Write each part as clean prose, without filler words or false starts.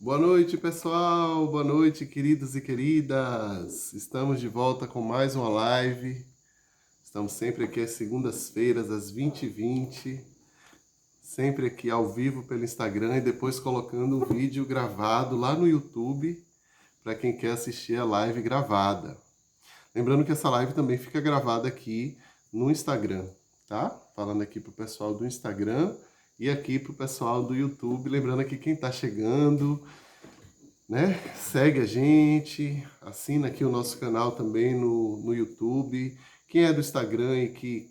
Boa noite, pessoal. Boa noite, queridos e queridas. Estamos de volta com mais uma live. Estamos sempre aqui às segundas-feiras, às 20h20. Sempre aqui ao vivo pelo Instagram e depois colocando um vídeo gravado lá no YouTube para quem quer assistir a live gravada. Lembrando que essa live também fica gravada aqui no Instagram, tá? Falando aqui pro pessoal do Instagram e aqui pro pessoal do YouTube. Lembrando que quem tá chegando, né? Segue a gente, assina aqui o nosso canal também no YouTube. Quem é do Instagram e que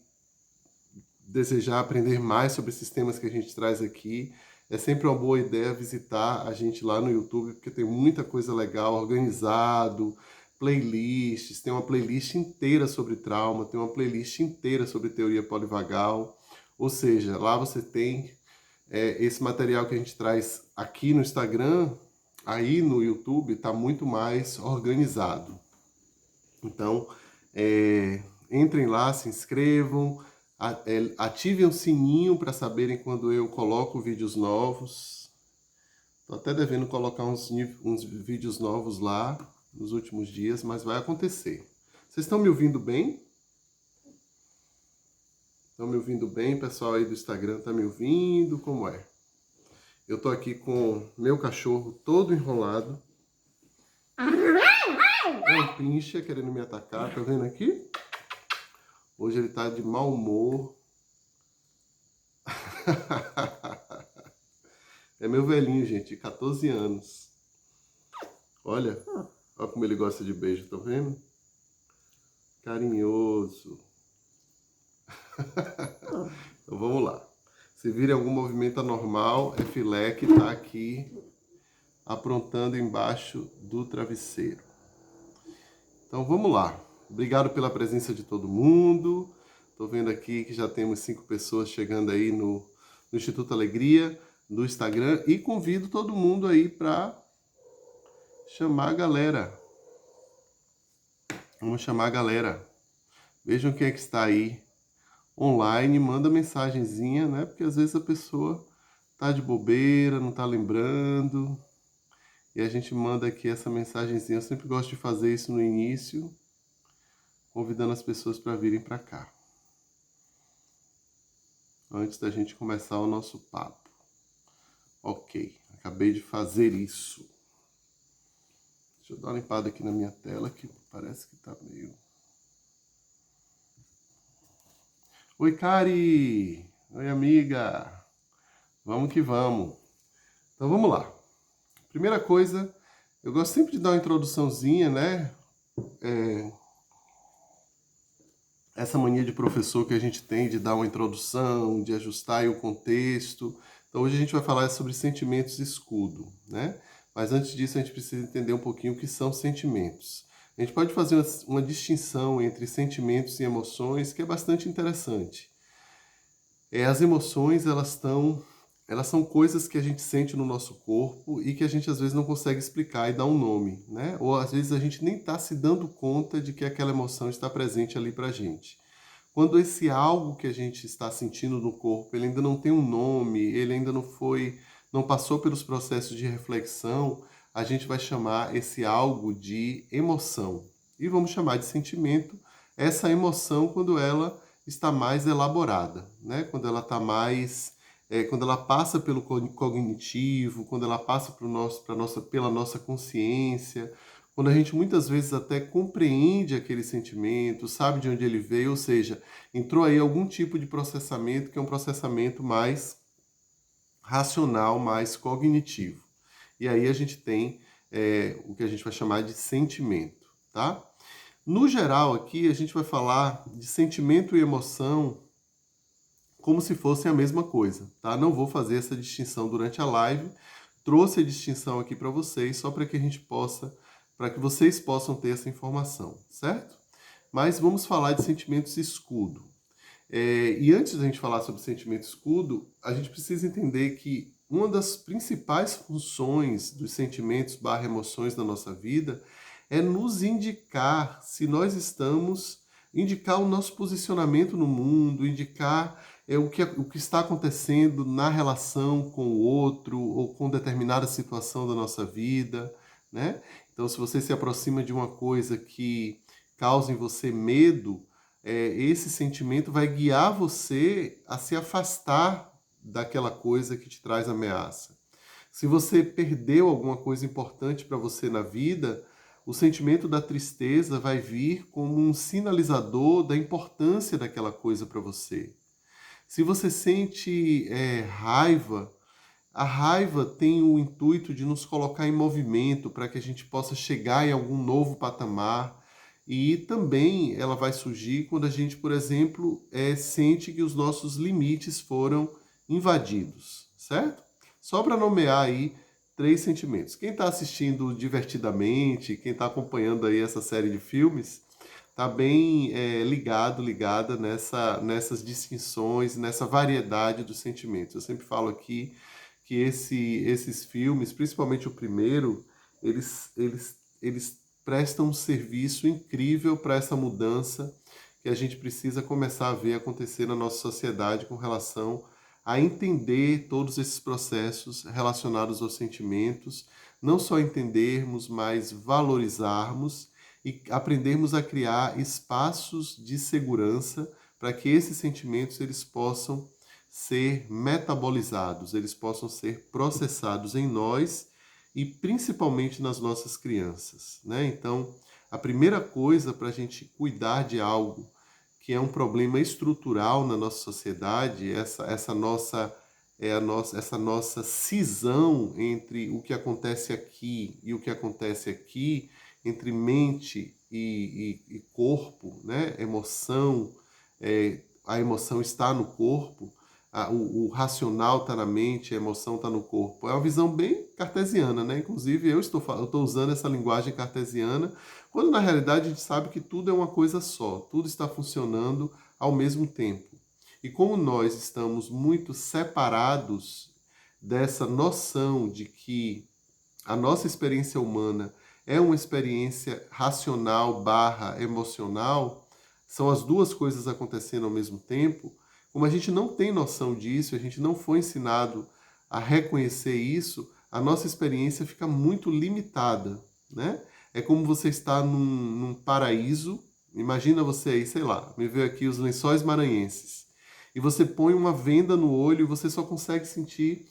desejar aprender mais sobre esses temas que a gente traz aqui, é sempre uma boa ideia visitar a gente lá no YouTube, porque tem muita coisa legal, organizado, playlists, tem uma playlist inteira sobre trauma, tem uma playlist inteira sobre teoria polivagal, ou seja, lá você tem esse material que a gente traz aqui no Instagram, aí no YouTube está muito mais organizado. Então, entrem lá, se inscrevam, ativem o sininho para saberem quando eu coloco vídeos novos. Estou até devendo colocar uns vídeos novos lá nos últimos dias, mas vai acontecer. Vocês estão me ouvindo bem? Estão me ouvindo bem? Pessoal aí do Instagram está me ouvindo? Como é? Eu tô aqui com meu cachorro todo enrolado. É um pincher querendo me atacar, tá vendo aqui? Hoje ele tá de mau humor. É meu velhinho, gente, de 14 anos. Olha, olha como ele gosta de beijo, tá vendo? Carinhoso. Então vamos lá. Se virem algum movimento anormal, é filé que tá aqui aprontando embaixo do travesseiro. Então vamos lá. Obrigado pela presença de todo mundo. Estou vendo aqui que já temos 5 pessoas chegando aí no Instituto Alegria, no Instagram. E convido todo mundo aí para chamar a galera. Vamos chamar a galera. Vejam quem é que está aí online. Manda mensagenzinha, né? Porque às vezes a pessoa tá de bobeira, não tá lembrando. E a gente manda aqui essa mensagenzinha. Eu sempre gosto de fazer isso no início, convidando as pessoas para virem para cá, antes da gente começar o nosso papo. Ok, acabei de fazer isso. Deixa eu dar uma limpada aqui na minha tela, que parece que tá meio... Oi, Kari! Oi, amiga! Vamos que vamos. Então vamos lá. Primeira coisa, eu gosto sempre de dar uma introduçãozinha, né? Essa mania de professor que a gente tem de dar uma introdução, de ajustar aí o contexto. Então hoje a gente vai falar sobre sentimentos escudo, né? Mas antes disso a gente precisa entender um pouquinho o que são sentimentos. A gente pode fazer uma distinção entre sentimentos e emoções que é bastante interessante. As emoções, elas são coisas que a gente sente no nosso corpo e que a gente às vezes não consegue explicar e dar um nome, né? Ou às vezes a gente nem está se dando conta de que aquela emoção está presente ali pra gente. Quando esse algo que a gente está sentindo no corpo, ele ainda não tem um nome, ele ainda não passou pelos processos de reflexão, a gente vai chamar esse algo de emoção. E vamos chamar de sentimento essa emoção quando ela está mais elaborada, né? Quando ela está mais, quando ela passa pelo cognitivo, quando ela passa pela nossa consciência, quando a gente muitas vezes até compreende aquele sentimento, sabe de onde ele veio, ou seja, entrou aí algum tipo de processamento que é um processamento mais racional, mais cognitivo. E aí a gente tem o que a gente vai chamar de sentimento, tá? No geral aqui a gente vai falar de sentimento e emoção como se fossem a mesma coisa, tá? Não vou fazer essa distinção durante a live, trouxe a distinção aqui para vocês só para que a gente possa, para que vocês possam ter essa informação, certo? Mas vamos falar de sentimentos escudo. E antes da gente falar sobre sentimento escudo, a gente precisa entender que uma das principais funções dos sentimentos / emoções da nossa vida é nos indicar se nós estamos, indicar o nosso posicionamento no mundo, indicar o que está acontecendo na relação com o outro ou com determinada situação da nossa vida, né? Então, se você se aproxima de uma coisa que causa em você medo, esse sentimento vai guiar você a se afastar daquela coisa que te traz ameaça. Se você perdeu alguma coisa importante para você na vida, o sentimento da tristeza vai vir como um sinalizador da importância daquela coisa para você. Se você sente raiva, a raiva tem o intuito de nos colocar em movimento para que a gente possa chegar em algum novo patamar. E também ela vai surgir quando a gente, por exemplo, sente que os nossos limites foram invadidos, certo? Só para nomear aí 3 sentimentos. Quem está assistindo divertidamente, quem está acompanhando aí essa série de filmes, está bem ligada nessas distinções, nessa variedade dos sentimentos. Eu sempre falo aqui que esses filmes, principalmente o primeiro, eles prestam um serviço incrível para essa mudança que a gente precisa começar a ver acontecer na nossa sociedade com relação a entender todos esses processos relacionados aos sentimentos, não só entendermos, mas valorizarmos e aprendermos a criar espaços de segurança para que esses sentimentos eles possam ser metabolizados, eles possam ser processados em nós e principalmente nas nossas crianças, né? Então, a primeira coisa para a gente cuidar de algo que é um problema estrutural na nossa sociedade, essa nossa cisão entre o que acontece aqui e o que acontece aqui, entre mente e corpo, né? Emoção, a emoção está no corpo, o racional está na mente, a emoção está no corpo. É uma visão bem cartesiana, né? Inclusive eu estou usando essa linguagem cartesiana, quando na realidade a gente sabe que tudo é uma coisa só, tudo está funcionando ao mesmo tempo. E como nós estamos muito separados dessa noção de que a nossa experiência humana é uma experiência racional barra emocional, são as duas coisas acontecendo ao mesmo tempo, como a gente não tem noção disso, a gente não foi ensinado a reconhecer isso, a nossa experiência fica muito limitada, né? É como você estar num paraíso, imagina você aí, sei lá, me veio aqui os Lençóis Maranhenses, e você põe uma venda no olho e você só consegue sentir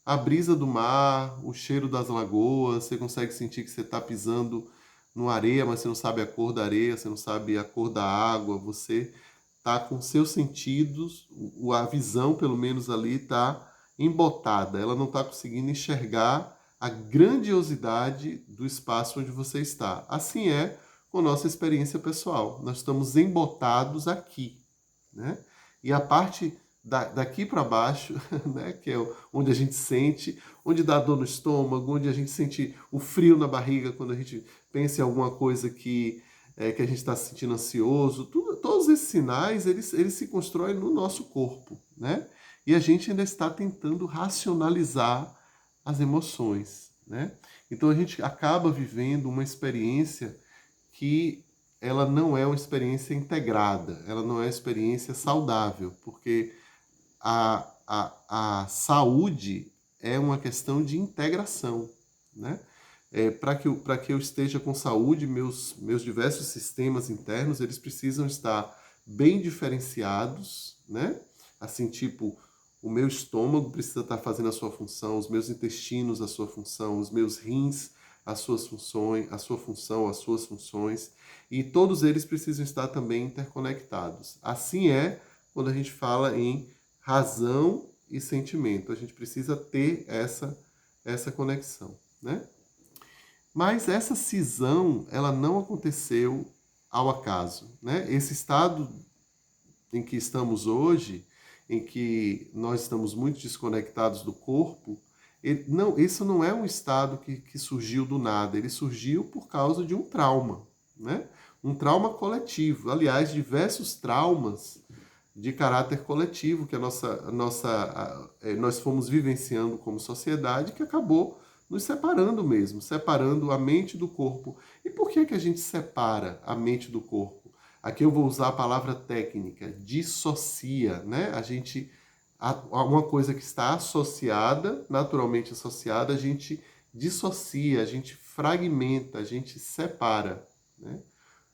a brisa do mar, o cheiro das lagoas, você consegue sentir que você está pisando numa areia, mas você não sabe a cor da areia, você não sabe a cor da água, você está com seus sentidos, a visão pelo menos ali está embotada, ela não está conseguindo enxergar a grandiosidade do espaço onde você está. Assim é com a nossa experiência pessoal, nós estamos embotados aqui, né? E a parte daqui para baixo, né, que é onde a gente sente, onde dá dor no estômago, onde a gente sente o frio na barriga quando a gente pensa em alguma coisa que a gente está se sentindo ansioso, todos esses sinais, eles se constroem no nosso corpo, né? E a gente ainda está tentando racionalizar as emoções, né? Então a gente acaba vivendo uma experiência que ela não é uma experiência integrada, ela não é uma experiência saudável, porque a saúde é uma questão de integração, né? Para que eu esteja com saúde, meus diversos sistemas internos, eles precisam estar bem diferenciados, né? Assim, tipo, o meu estômago precisa estar fazendo a sua função, os meus intestinos a sua função, os meus rins as suas funções, a sua função, as suas funções, e todos eles precisam estar também interconectados. Assim é quando a gente fala em razão e sentimento. A gente precisa ter essa conexão, né? Mas essa cisão, ela não aconteceu ao acaso, né? Esse estado em que estamos hoje, em que nós estamos muito desconectados do corpo, isso não é um estado que surgiu do nada, ele surgiu por causa de um trauma, né? Um trauma coletivo. Aliás, diversos traumas de caráter coletivo que nós fomos vivenciando como sociedade, que acabou nos separando mesmo, separando a mente do corpo. E por que a gente separa a mente do corpo? Aqui eu vou usar a palavra técnica, dissocia, né? Uma coisa que está associada, naturalmente associada, a gente dissocia, a gente fragmenta, a gente separa, né?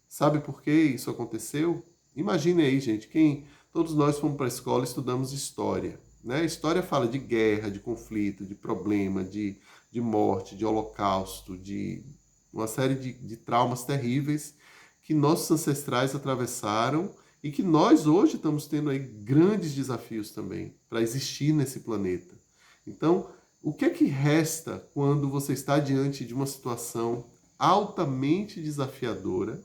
Sabe por que isso aconteceu? Imagine aí, gente, todos nós fomos para a escola e estudamos história, né? História fala de guerra, de conflito, de problema, de morte, de holocausto, de uma série de traumas terríveis que nossos ancestrais atravessaram e que nós hoje estamos tendo aí grandes desafios também para existir nesse planeta. Então, o que é que resta quando você está diante de uma situação altamente desafiadora,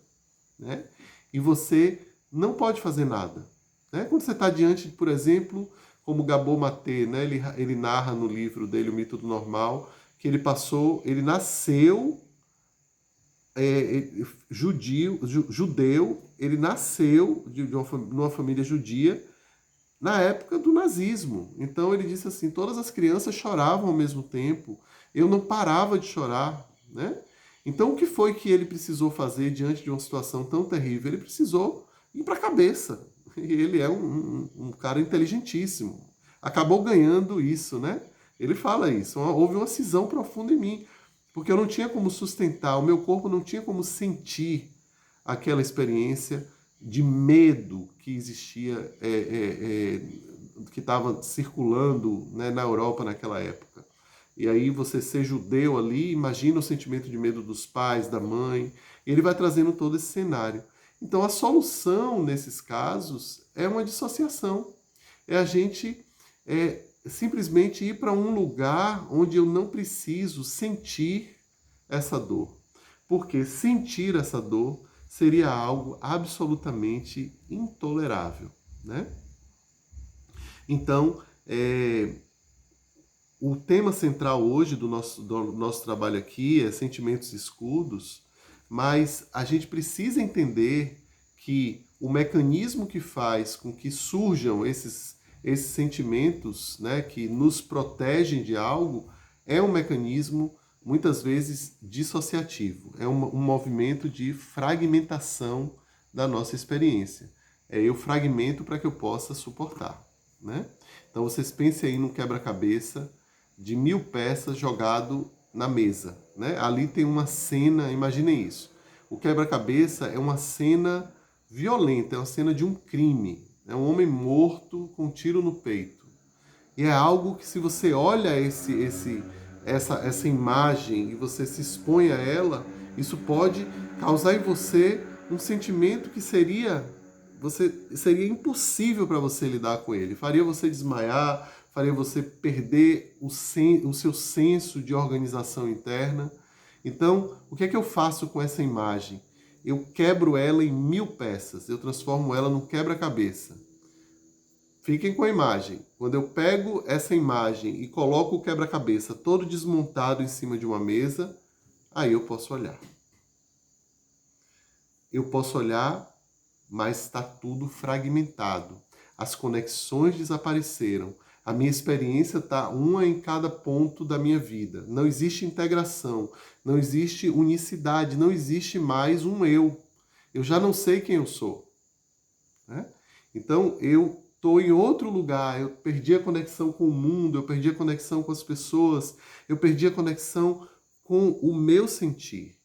né? E você não pode fazer nada, né? Quando você está diante, por exemplo, como Gabor Maté, né? Ele narra no livro dele, O Mito do Normal, que ele nasceu judeu, ele nasceu numa família judia na época do nazismo. Então ele disse assim, todas as crianças choravam ao mesmo tempo, eu não parava de chorar, né? Então o que foi que ele precisou fazer diante de uma situação tão terrível? Ele precisou ir para a cabeça. E ele é um cara inteligentíssimo. Acabou ganhando isso, né? Ele fala isso. Houve uma cisão profunda em mim. Porque eu não tinha como sustentar, o meu corpo não tinha como sentir aquela experiência de medo que existia, que estava circulando, né, na Europa naquela época. E aí você ser judeu ali, imagina o sentimento de medo dos pais, da mãe, e ele vai trazendo todo esse cenário. Então a solução nesses casos é uma dissociação. É a gente simplesmente ir para um lugar onde eu não preciso sentir essa dor. Porque sentir essa dor seria algo absolutamente intolerável, né? Então, o tema central hoje do nosso trabalho aqui é sentimentos escudos, mas a gente precisa entender que o mecanismo que faz com que surjam esses sentimentos, né, que nos protegem de algo, é um mecanismo muitas vezes dissociativo. É um movimento de fragmentação da nossa experiência. Eu fragmento para que eu possa suportar, né? Então vocês pensem aí num quebra-cabeça de 1000 peças jogado na mesa, né? Ali tem uma cena, imaginem isso. O quebra-cabeça é uma cena violenta, é uma cena de um crime. É um homem morto com um tiro no peito. E é algo que, se você olha essa imagem e você se expõe a ela, isso pode causar em você um sentimento que seria impossível para você lidar com ele. Faria você desmaiar, faria você perder o seu senso de organização interna. Então, o que é que eu faço com essa imagem? Eu quebro ela em 1000 peças, eu transformo ela num quebra-cabeça. Fiquem com a imagem. Quando eu pego essa imagem e coloco o quebra-cabeça todo desmontado em cima de uma mesa, aí eu posso olhar. Eu posso olhar, mas está tudo fragmentado. As conexões desapareceram. A minha experiência está uma em cada ponto da minha vida. Não existe integração, não existe unicidade, não existe mais um eu. Eu já não sei quem eu sou, né? Então eu estou em outro lugar, eu perdi a conexão com o mundo, eu perdi a conexão com as pessoas, eu perdi a conexão com o meu sentir,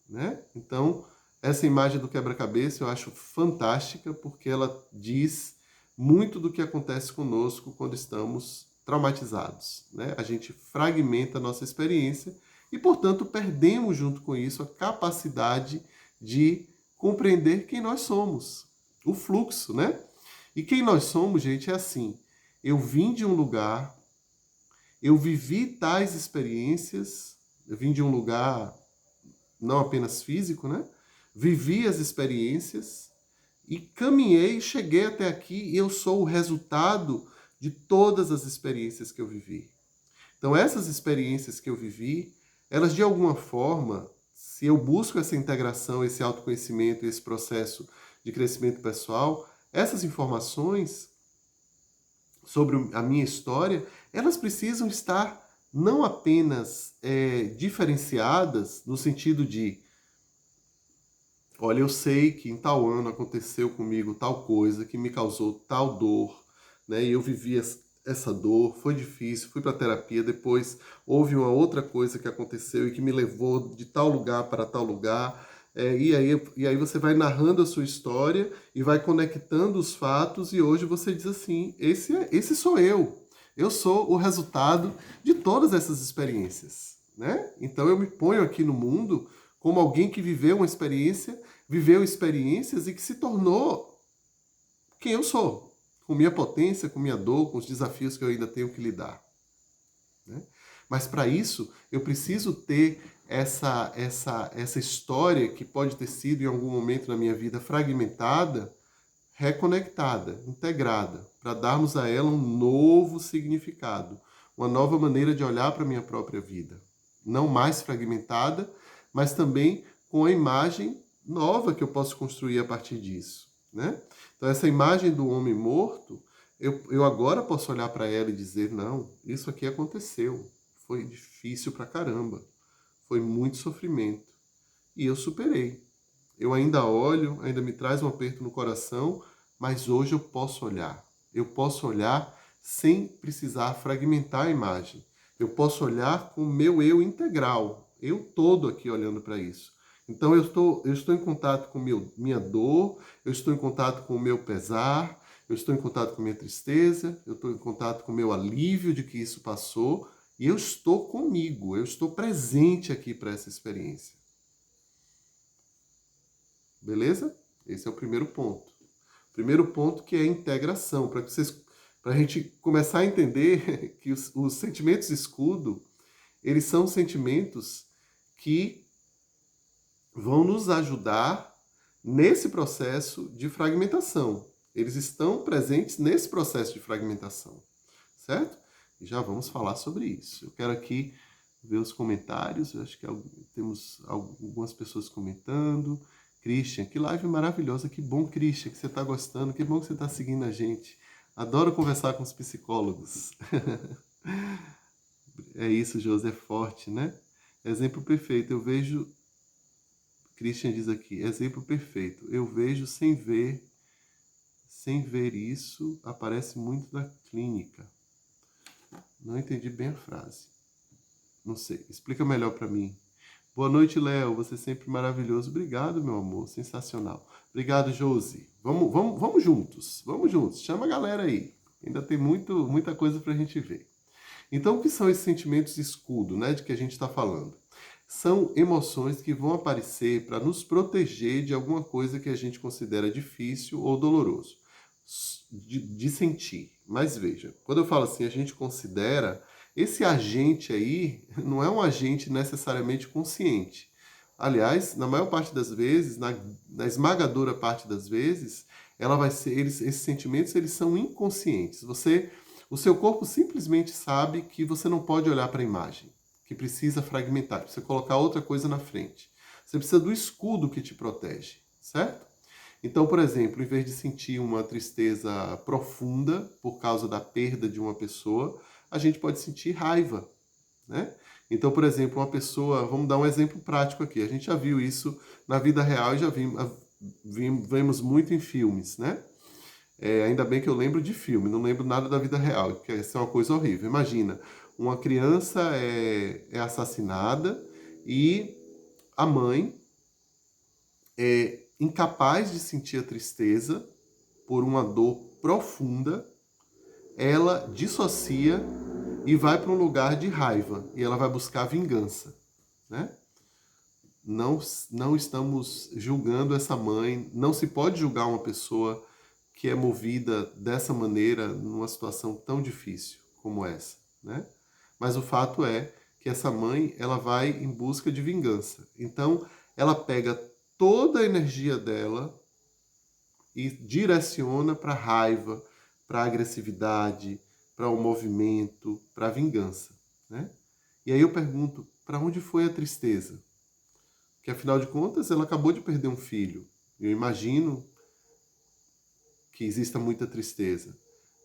né? Então, essa imagem do quebra-cabeça eu acho fantástica, porque ela diz muito do que acontece conosco quando estamos traumatizados, né? A gente fragmenta a nossa experiência e, portanto, perdemos junto com isso a capacidade de compreender quem nós somos, o fluxo, né? E quem nós somos, gente, é assim. Eu vim de um lugar, eu vivi tais experiências, eu vim de um lugar não apenas físico, né? Vivi as experiências e caminhei, cheguei até aqui e eu sou o resultado de todas as experiências que eu vivi. Então, essas experiências que eu vivi, elas de alguma forma, se eu busco essa integração, esse autoconhecimento, esse processo de crescimento pessoal, essas informações sobre a minha história, elas precisam estar não apenas diferenciadas no sentido de olha, eu sei que em tal ano aconteceu comigo tal coisa que me causou tal dor, né? E eu vivi essa dor, foi difícil, fui para terapia, depois houve uma outra coisa que aconteceu e que me levou de tal lugar para tal lugar. E aí você vai narrando a sua história e vai conectando os fatos e hoje você diz assim, esse sou eu. Eu sou o resultado de todas essas experiências, né? Então eu me ponho aqui no mundo como alguém que viveu uma experiência, viveu experiências e que se tornou quem eu sou, com minha potência, com minha dor, com os desafios que eu ainda tenho que lidar, né? Mas para isso, eu preciso ter essa história que pode ter sido em algum momento na minha vida fragmentada, reconectada, integrada, para darmos a ela um novo significado, uma nova maneira de olhar para a minha própria vida. Não mais fragmentada, mas também com a imagem nova que eu posso construir a partir disso, né? Então, essa imagem do homem morto, eu agora posso olhar para ela e dizer, não, isso aqui aconteceu, foi difícil pra caramba, foi muito sofrimento, e eu superei. Eu ainda olho, ainda me traz um aperto no coração, mas hoje eu posso olhar. Eu posso olhar sem precisar fragmentar a imagem. Eu posso olhar com o meu eu integral, eu todo aqui olhando para isso. Então eu estou em contato com minha dor, eu estou em contato com o meu pesar, eu estou em contato com minha tristeza, eu estou em contato com o meu alívio de que isso passou, e eu estou comigo, eu estou presente aqui para essa experiência. Beleza? Esse é o primeiro ponto. Primeiro ponto que é a integração, para a gente começar a entender que os sentimentos escudo, eles são sentimentos que vão nos ajudar nesse processo de fragmentação. Eles estão presentes nesse processo de fragmentação, certo? E já vamos falar sobre isso. Eu quero aqui ver os comentários, eu acho que temos algumas pessoas comentando. Christian, que live maravilhosa, que bom, Christian, que você está gostando, que bom que você está seguindo a gente. Adoro conversar com os psicólogos. É isso, José, é forte, né? Exemplo perfeito, eu vejo... Christian diz aqui, exemplo perfeito, eu vejo sem ver isso, aparece muito na clínica. Não entendi bem a frase. Não sei, explica melhor para mim. Boa noite, Léo. Você é sempre maravilhoso. Obrigado, meu amor. Sensacional. Obrigado, Josi. Vamos juntos. Vamos juntos. Chama a galera aí. Ainda tem muita coisa para a gente ver. Então, o que são esses sentimentos escudo, né, de que a gente está falando? São emoções que vão aparecer para nos proteger de alguma coisa que a gente considera difícil ou doloroso de sentir. Mas veja, quando eu falo assim, a gente considera, esse agente aí não é um agente necessariamente consciente. Aliás, na maior parte das vezes, na esmagadora parte das vezes, ela vai ser, esses sentimentos eles são inconscientes. O seu corpo simplesmente sabe que você não pode olhar para a imagem, que precisa fragmentar, que precisa colocar outra coisa na frente. Você precisa do escudo que te protege, certo? Então, por exemplo, em vez de sentir uma tristeza profunda por causa da perda de uma pessoa, a gente pode sentir raiva, né? Então, por exemplo, uma pessoa, vamos dar um exemplo prático aqui, a gente já viu isso na vida real e já vemos muito em filmes, né? Ainda bem que eu lembro de filme, não lembro nada da vida real, que essa é uma coisa horrível. Imagina, uma criança é assassinada e a mãe é incapaz de sentir a tristeza por uma dor profunda, ela dissocia e vai para um lugar de raiva e ela vai buscar vingança, né? Não estamos julgando essa mãe, não se pode julgar uma pessoa que é movida dessa maneira numa situação tão difícil como essa, né? Mas o fato é que essa mãe, ela vai em busca de vingança. Então, ela pega toda a energia dela e direciona para a raiva, para a agressividade, para o movimento, para a vingança, né? E aí eu pergunto, para onde foi a tristeza? Que afinal de contas ela acabou de perder um filho. Eu imagino que exista muita tristeza.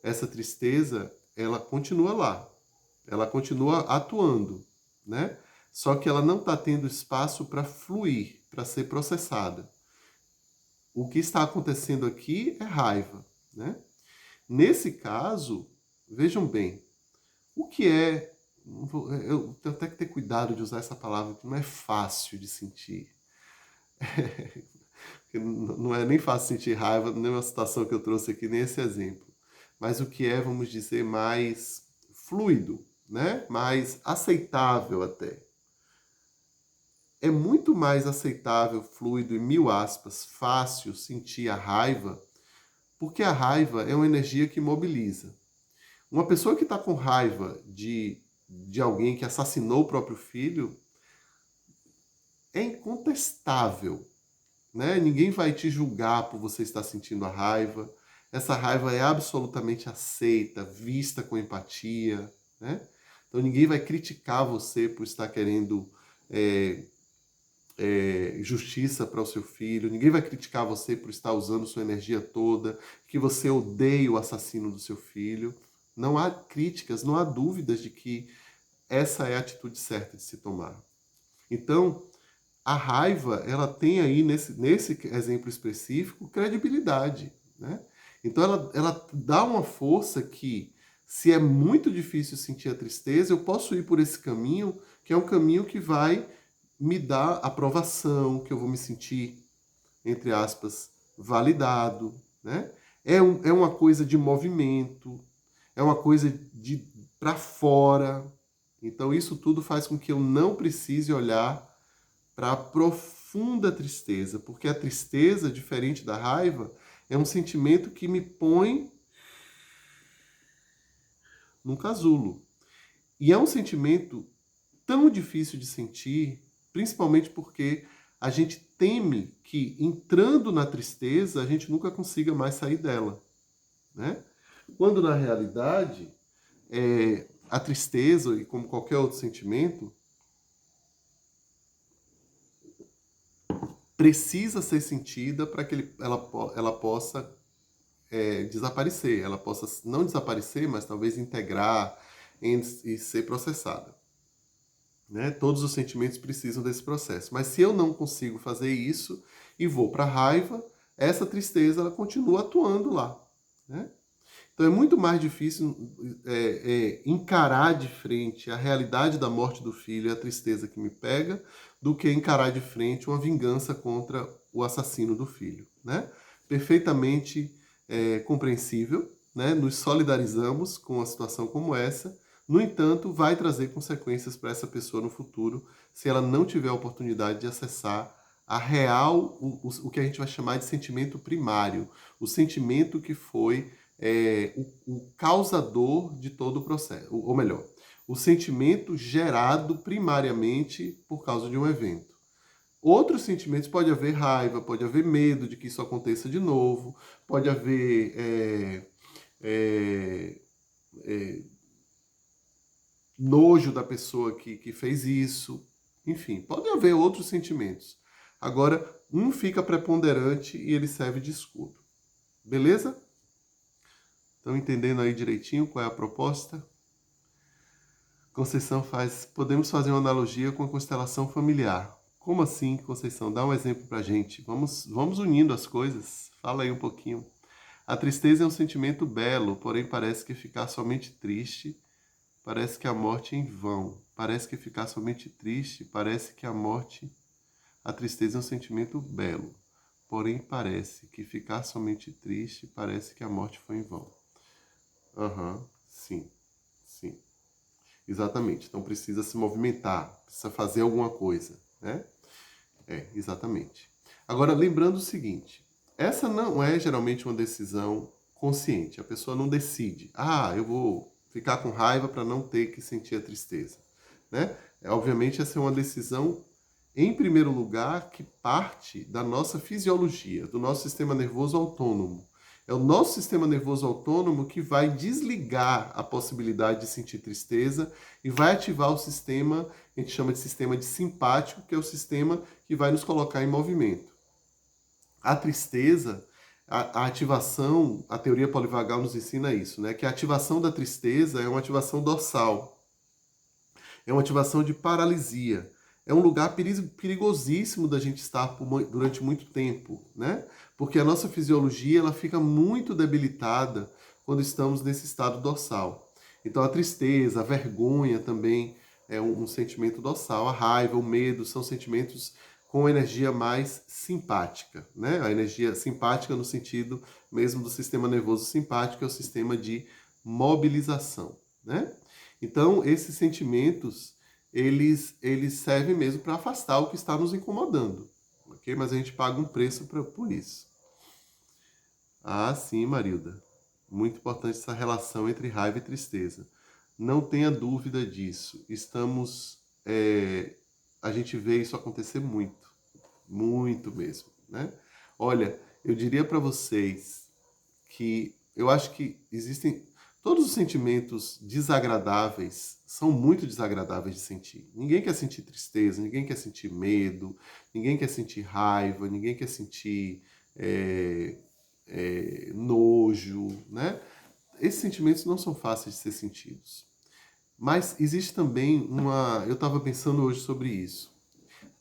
Essa tristeza, ela continua lá. Ela continua atuando, né? Só que ela não está tendo espaço para fluir, para ser processada. O que está acontecendo aqui é raiva, né? Nesse caso, vejam bem, o que é... Eu tenho até que ter cuidado de usar essa palavra, que não é fácil de sentir. Não é nem fácil sentir raiva, nem uma situação que eu trouxe aqui, nem esse exemplo. Mas o que é, vamos dizer, mais fluido, né? Mais aceitável até. É muito mais aceitável, fluido e, mil aspas, fácil sentir a raiva, porque a raiva é uma energia que mobiliza. Uma pessoa que está com raiva de alguém que assassinou o próprio filho é incontestável, né? Ninguém vai te julgar por você estar sentindo a raiva. Essa raiva é absolutamente aceita, vista com empatia, né? Então ninguém vai criticar você por estar querendo justiça para o seu filho, ninguém vai criticar você por estar usando sua energia toda, que você odeia o assassino do seu filho. Não há críticas, não há dúvidas de que essa é a atitude certa de se tomar. Então, a raiva, ela tem aí, nesse exemplo específico, credibilidade, né? Então, ela dá uma força que, se é muito difícil sentir a tristeza, eu posso ir por esse caminho, que é um caminho que vai me dar aprovação, que eu vou me sentir, entre aspas, validado, né? É uma coisa de movimento, é uma coisa de para fora. Então, isso tudo faz com que eu não precise olhar para a profunda tristeza, porque a tristeza, diferente da raiva, é um sentimento que me põe num casulo. E é um sentimento tão difícil de sentir, principalmente porque a gente teme que, entrando na tristeza, a gente nunca consiga mais sair dela, né? Quando, na realidade, a tristeza, e como qualquer outro sentimento, precisa ser sentida para que ela possa desaparecer. Ela possa não desaparecer, mas talvez integrar e ser processada. Né? Todos os sentimentos precisam desse processo. Mas se eu não consigo fazer isso e vou para a raiva, essa tristeza ela continua atuando lá. Né? Então é muito mais difícil encarar de frente a realidade da morte do filho e a tristeza que me pega, do que encarar de frente uma vingança contra o assassino do filho. Né? Perfeitamente compreensível, né? Nos solidarizamos com uma situação como essa. No entanto, vai trazer consequências para essa pessoa no futuro se ela não tiver a oportunidade de acessar a real, o que a gente vai chamar de sentimento primário, o sentimento que foi o causador de todo o processo, ou melhor, o sentimento gerado primariamente por causa de um evento. Outros sentimentos, pode haver raiva, pode haver medo de que isso aconteça de novo, pode haver nojo da pessoa que fez isso, enfim, pode haver outros sentimentos. Agora, um fica preponderante e ele serve de escudo. Beleza? Estão entendendo aí direitinho qual é a proposta? Conceição podemos fazer uma analogia com a constelação familiar. Como assim, Conceição? Dá um exemplo pra gente. Vamos unindo as coisas. Fala aí um pouquinho. A tristeza é um sentimento belo, porém parece que ficar somente triste, parece que a morte é em vão. Parece que ficar somente triste, parece que a morte... A tristeza é um sentimento belo, porém parece que ficar somente triste, parece que a morte foi em vão. Sim. Exatamente. Então precisa se movimentar, precisa fazer alguma coisa, né? Exatamente. Agora, lembrando o seguinte, essa não é geralmente uma decisão consciente. A pessoa não decide, eu vou ficar com raiva para não ter que sentir a tristeza, né? Obviamente, essa é uma decisão, em primeiro lugar, que parte da nossa fisiologia, do nosso sistema nervoso autônomo. É o nosso sistema nervoso autônomo que vai desligar a possibilidade de sentir tristeza e vai ativar o sistema, a gente chama de sistema de simpático, que é o sistema que vai nos colocar em movimento. A tristeza, a ativação, a teoria polivagal nos ensina isso, né? Que a ativação da tristeza é uma ativação dorsal, é uma ativação de paralisia. É um lugar perigosíssimo da gente estar durante muito tempo, né? porque a nossa fisiologia ela fica muito debilitada quando estamos nesse estado dorsal. Então a tristeza, a vergonha também é um sentimento dorsal, a raiva, o medo são sentimentos com energia mais simpática, né? A energia simpática no sentido mesmo do sistema nervoso simpático, é o sistema de mobilização, né? Então, esses sentimentos, eles servem mesmo para afastar o que está nos incomodando, ok? Mas a gente paga um preço por isso. Ah, sim, Marilda. Muito importante essa relação entre raiva e tristeza. Não tenha dúvida disso. A gente vê isso acontecer muito, muito mesmo, né? Olha, eu diria para vocês que eu acho que existem todos os sentimentos desagradáveis são muito desagradáveis de sentir. Ninguém quer sentir tristeza, ninguém quer sentir medo, ninguém quer sentir raiva, ninguém quer sentir nojo, né? Esses sentimentos não são fáceis de ser sentidos. Mas existe também uma. Eu estava pensando hoje sobre isso.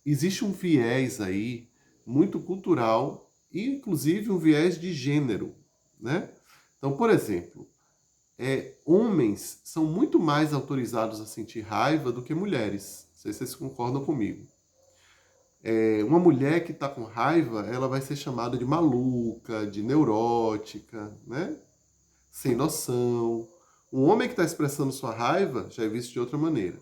Existe um viés aí muito cultural e inclusive um viés de gênero, né? Então, por exemplo, homens são muito mais autorizados a sentir raiva do que mulheres. Não sei se vocês concordam comigo. Uma mulher que está com raiva, ela vai ser chamada de maluca, de neurótica, né? Sem noção. Um homem que está expressando sua raiva já é visto de outra maneira.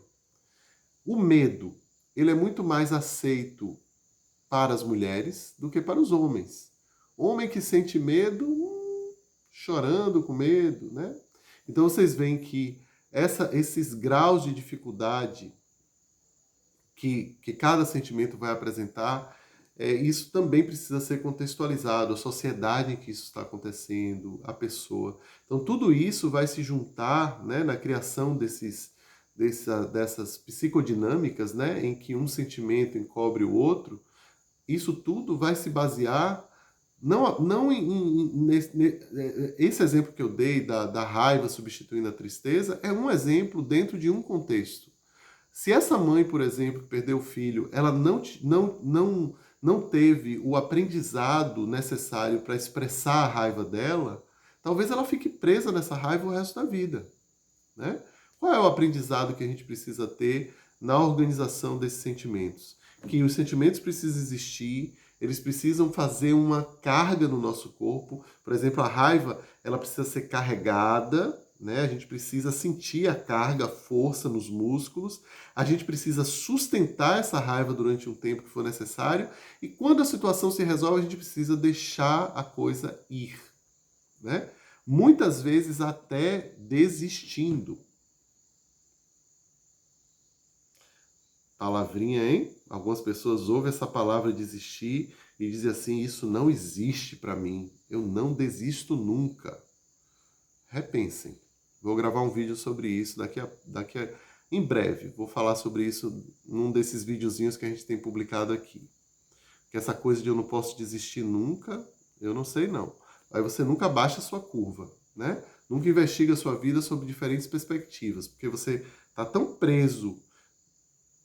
O medo, ele é muito mais aceito para as mulheres do que para os homens. Homem que sente medo, chorando com medo, né? Então vocês veem que esses graus de dificuldade que cada sentimento vai apresentar, isso também precisa ser contextualizado, a sociedade em que isso está acontecendo, a pessoa. Então tudo isso vai se juntar, né, na criação dessas psicodinâmicas, né, em que um sentimento encobre o outro. Isso tudo vai se basear não esse exemplo que eu dei da raiva substituindo a tristeza é um exemplo dentro de um contexto. Se essa mãe, por exemplo, que perdeu o filho, ela não teve o aprendizado necessário para expressar a raiva dela, talvez ela fique presa nessa raiva o resto da vida, né? Qual é o aprendizado que a gente precisa ter na organização desses sentimentos? Que os sentimentos precisam existir, eles precisam fazer uma carga no nosso corpo. Por exemplo, a raiva, ela precisa ser carregada, né? A gente precisa sentir a carga, a força nos músculos. A gente precisa sustentar essa raiva durante um tempo que for necessário. E quando a situação se resolve, a gente precisa deixar a coisa ir, né? Muitas vezes até desistindo. Palavrinha, hein? Algumas pessoas ouvem essa palavra desistir e dizem assim, isso não existe para mim. Eu não desisto nunca. Repensem. Vou gravar um vídeo sobre isso em breve. Vou falar sobre isso num desses videozinhos que a gente tem publicado aqui. Que essa coisa de eu não posso desistir nunca, eu não sei não. Aí você nunca baixa a sua curva, né? Nunca investiga a sua vida sob diferentes perspectivas, porque você está tão preso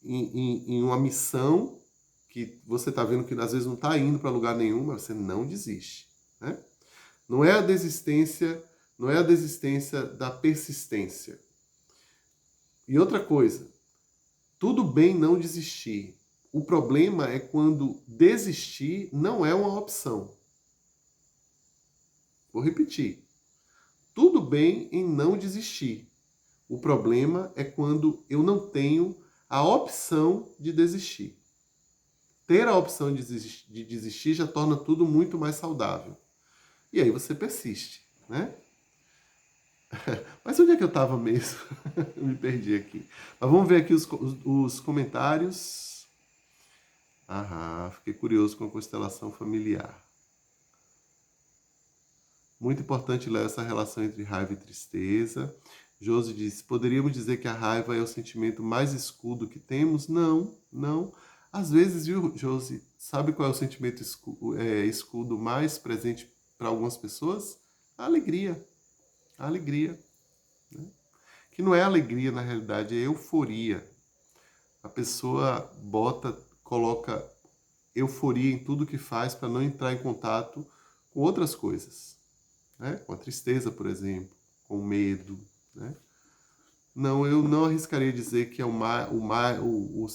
em uma missão que você está vendo que às vezes não está indo para lugar nenhum, mas você não desiste, né? Não é a desistência da persistência. E outra coisa, tudo bem não desistir. O problema é quando desistir não é uma opção. Vou repetir. Tudo bem em não desistir. O problema é quando eu não tenho a opção de desistir. Ter a opção de desistir já torna tudo muito mais saudável. E aí você persiste, né? Mas onde é que eu estava mesmo? Eu me perdi aqui. Mas vamos ver aqui os comentários. Fiquei curioso com a constelação familiar. Muito importante ler essa relação entre raiva e tristeza. Josi disse, poderíamos dizer que a raiva é o sentimento mais escudo que temos? Não, não. Às vezes, viu, Josi, sabe qual é o sentimento escudo mais presente para algumas pessoas? A alegria. A alegria. Né? Que não é alegria, na realidade, é euforia. A pessoa coloca euforia em tudo que faz para não entrar em contato com outras coisas, né? Com a tristeza, por exemplo, com o medo, né? Não, eu não arriscaria dizer que é o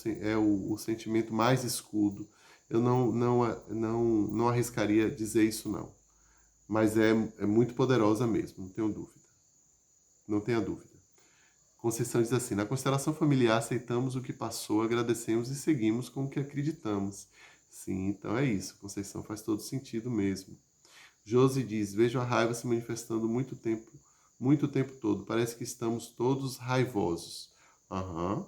sentimento mais escudo. Eu não arriscaria dizer isso, não. Mas é muito poderosa mesmo, não tenho dúvida. Não tenha dúvida. Conceição diz assim: na constelação familiar aceitamos o que passou, agradecemos e seguimos com o que acreditamos. Sim, então é isso. Conceição, faz todo sentido mesmo. Josi diz: vejo a raiva se manifestando muito tempo todo. Parece que estamos todos raivosos. Aham,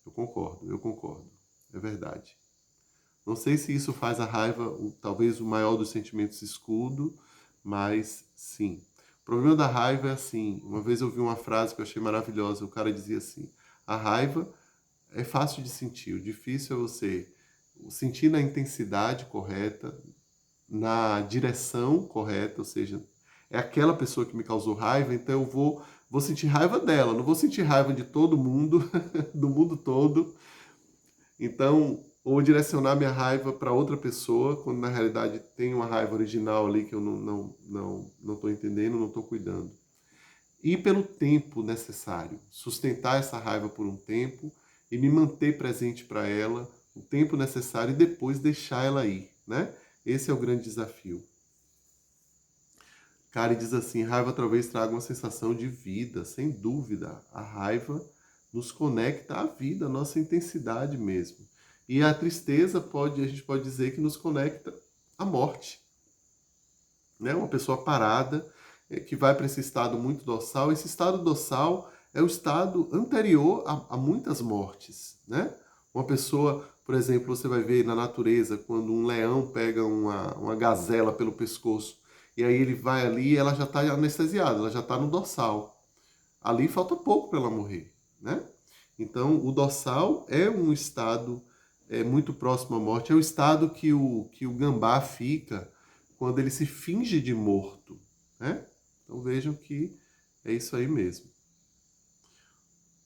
eu concordo. É verdade. Não sei se isso faz a raiva, talvez o maior dos sentimentos escudo, mas sim. O problema da raiva é assim. Uma vez eu vi uma frase que eu achei maravilhosa. O cara dizia assim: a raiva é fácil de sentir. O difícil é você sentir na intensidade correta, na direção correta, ou seja, é aquela pessoa que me causou raiva, então eu vou sentir raiva dela, não vou sentir raiva de todo mundo, do mundo todo. Então, ou direcionar minha raiva para outra pessoa, quando na realidade tem uma raiva original ali que eu não estou entendendo, não estou cuidando. E pelo tempo necessário, sustentar essa raiva por um tempo e me manter presente para ela, o tempo necessário e depois deixar ela ir, né? Esse é o grande desafio. Kari diz assim: raiva talvez traga uma sensação de vida, sem dúvida. A raiva nos conecta à vida, à nossa intensidade mesmo. E a tristeza a gente pode dizer que nos conecta à morte. Né? Uma pessoa parada, que vai para esse estado muito dorsal. Esse estado dorsal é o estado anterior a muitas mortes. Né? Uma pessoa, por exemplo, você vai ver na natureza, quando um leão pega uma gazela pelo pescoço, e aí ele vai ali e ela já está anestesiada, ela já está no dorsal. Ali falta pouco para ela morrer, né? Então, o dorsal é um estado muito próximo à morte, é o estado que o gambá fica quando ele se finge de morto, né? Então, vejam que é isso aí mesmo.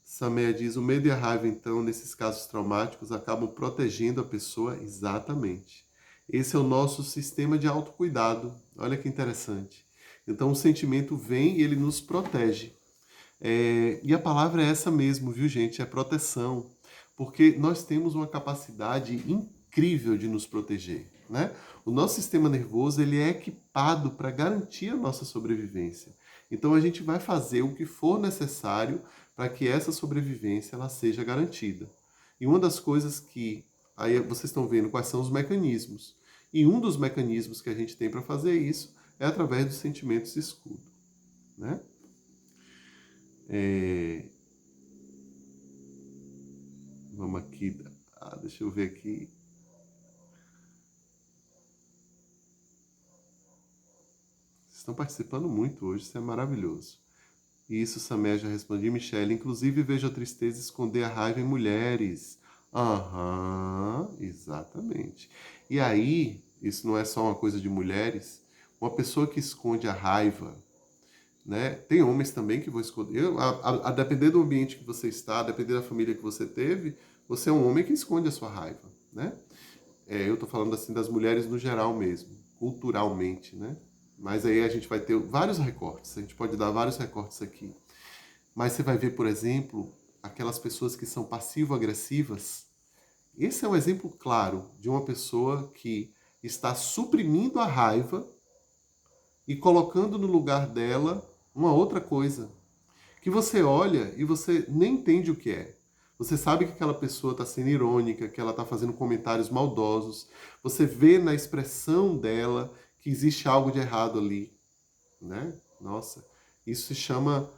Sameia diz: o medo e a raiva, então, nesses casos traumáticos, acabam protegendo a pessoa exatamente. Esse é o nosso sistema de autocuidado. Olha que interessante. Então, o sentimento vem e ele nos protege. E a palavra é essa mesmo, viu, gente? É proteção. Porque nós temos uma capacidade incrível de nos proteger, né? O nosso sistema nervoso, ele é equipado para garantir a nossa sobrevivência. Então, a gente vai fazer o que for necessário para que essa sobrevivência ela seja garantida. E uma das coisas que aí vocês estão vendo quais são os mecanismos. E um dos mecanismos que a gente tem para fazer isso é através dos sentimentos de escudo, né? Vamos aqui. Deixa eu ver aqui. Vocês estão participando muito hoje, isso é maravilhoso. E isso, Samé já respondi, Michele. Inclusive, vejo a tristeza esconder a raiva em mulheres. Aham, exatamente. E aí, isso não é só uma coisa de mulheres. Uma pessoa que esconde a raiva, né? Tem homens também que vão esconder. A depender do ambiente que você está, a depender da família que você teve, você é um homem que esconde a sua raiva, né? Eu estou falando assim das mulheres no geral mesmo, culturalmente, né? Mas aí a gente vai ter vários recortes, a gente pode dar vários recortes aqui. Mas você vai ver, por exemplo, aquelas pessoas que são passivo-agressivas. Esse é um exemplo claro de uma pessoa que está suprimindo a raiva e colocando no lugar dela uma outra coisa. Que você olha e você nem entende o que é. Você sabe que aquela pessoa está sendo irônica, que ela está fazendo comentários maldosos. Você vê na expressão dela que existe algo de errado ali, né? Nossa, isso se chama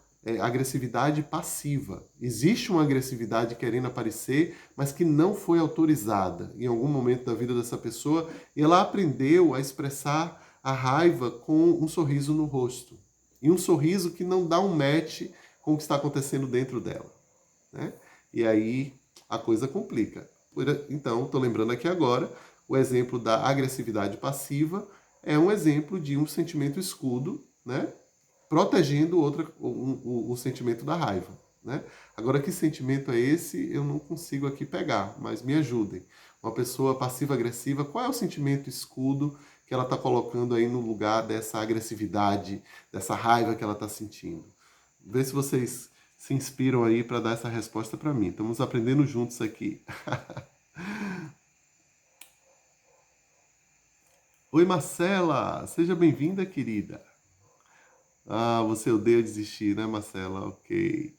agressividade passiva. Existe uma agressividade querendo aparecer, mas que não foi autorizada em algum momento da vida dessa pessoa e ela aprendeu a expressar a raiva com um sorriso no rosto. E um sorriso que não dá um match com o que está acontecendo dentro dela, né? E aí a coisa complica. Então, estou lembrando aqui agora, o exemplo da agressividade passiva é um exemplo de um sentimento escudo, né? Protegendo o sentimento da raiva, né? Agora, que sentimento é esse? Eu não consigo aqui pegar, mas me ajudem. Uma pessoa passiva-agressiva, qual é o sentimento escudo que ela está colocando aí no lugar dessa agressividade, dessa raiva que ela está sentindo. Vê se vocês se inspiram aí para dar essa resposta para mim. Estamos aprendendo juntos aqui. Oi, Marcela! Seja bem-vinda, querida. Ah, você odeia desistir, né, Marcela? Ok.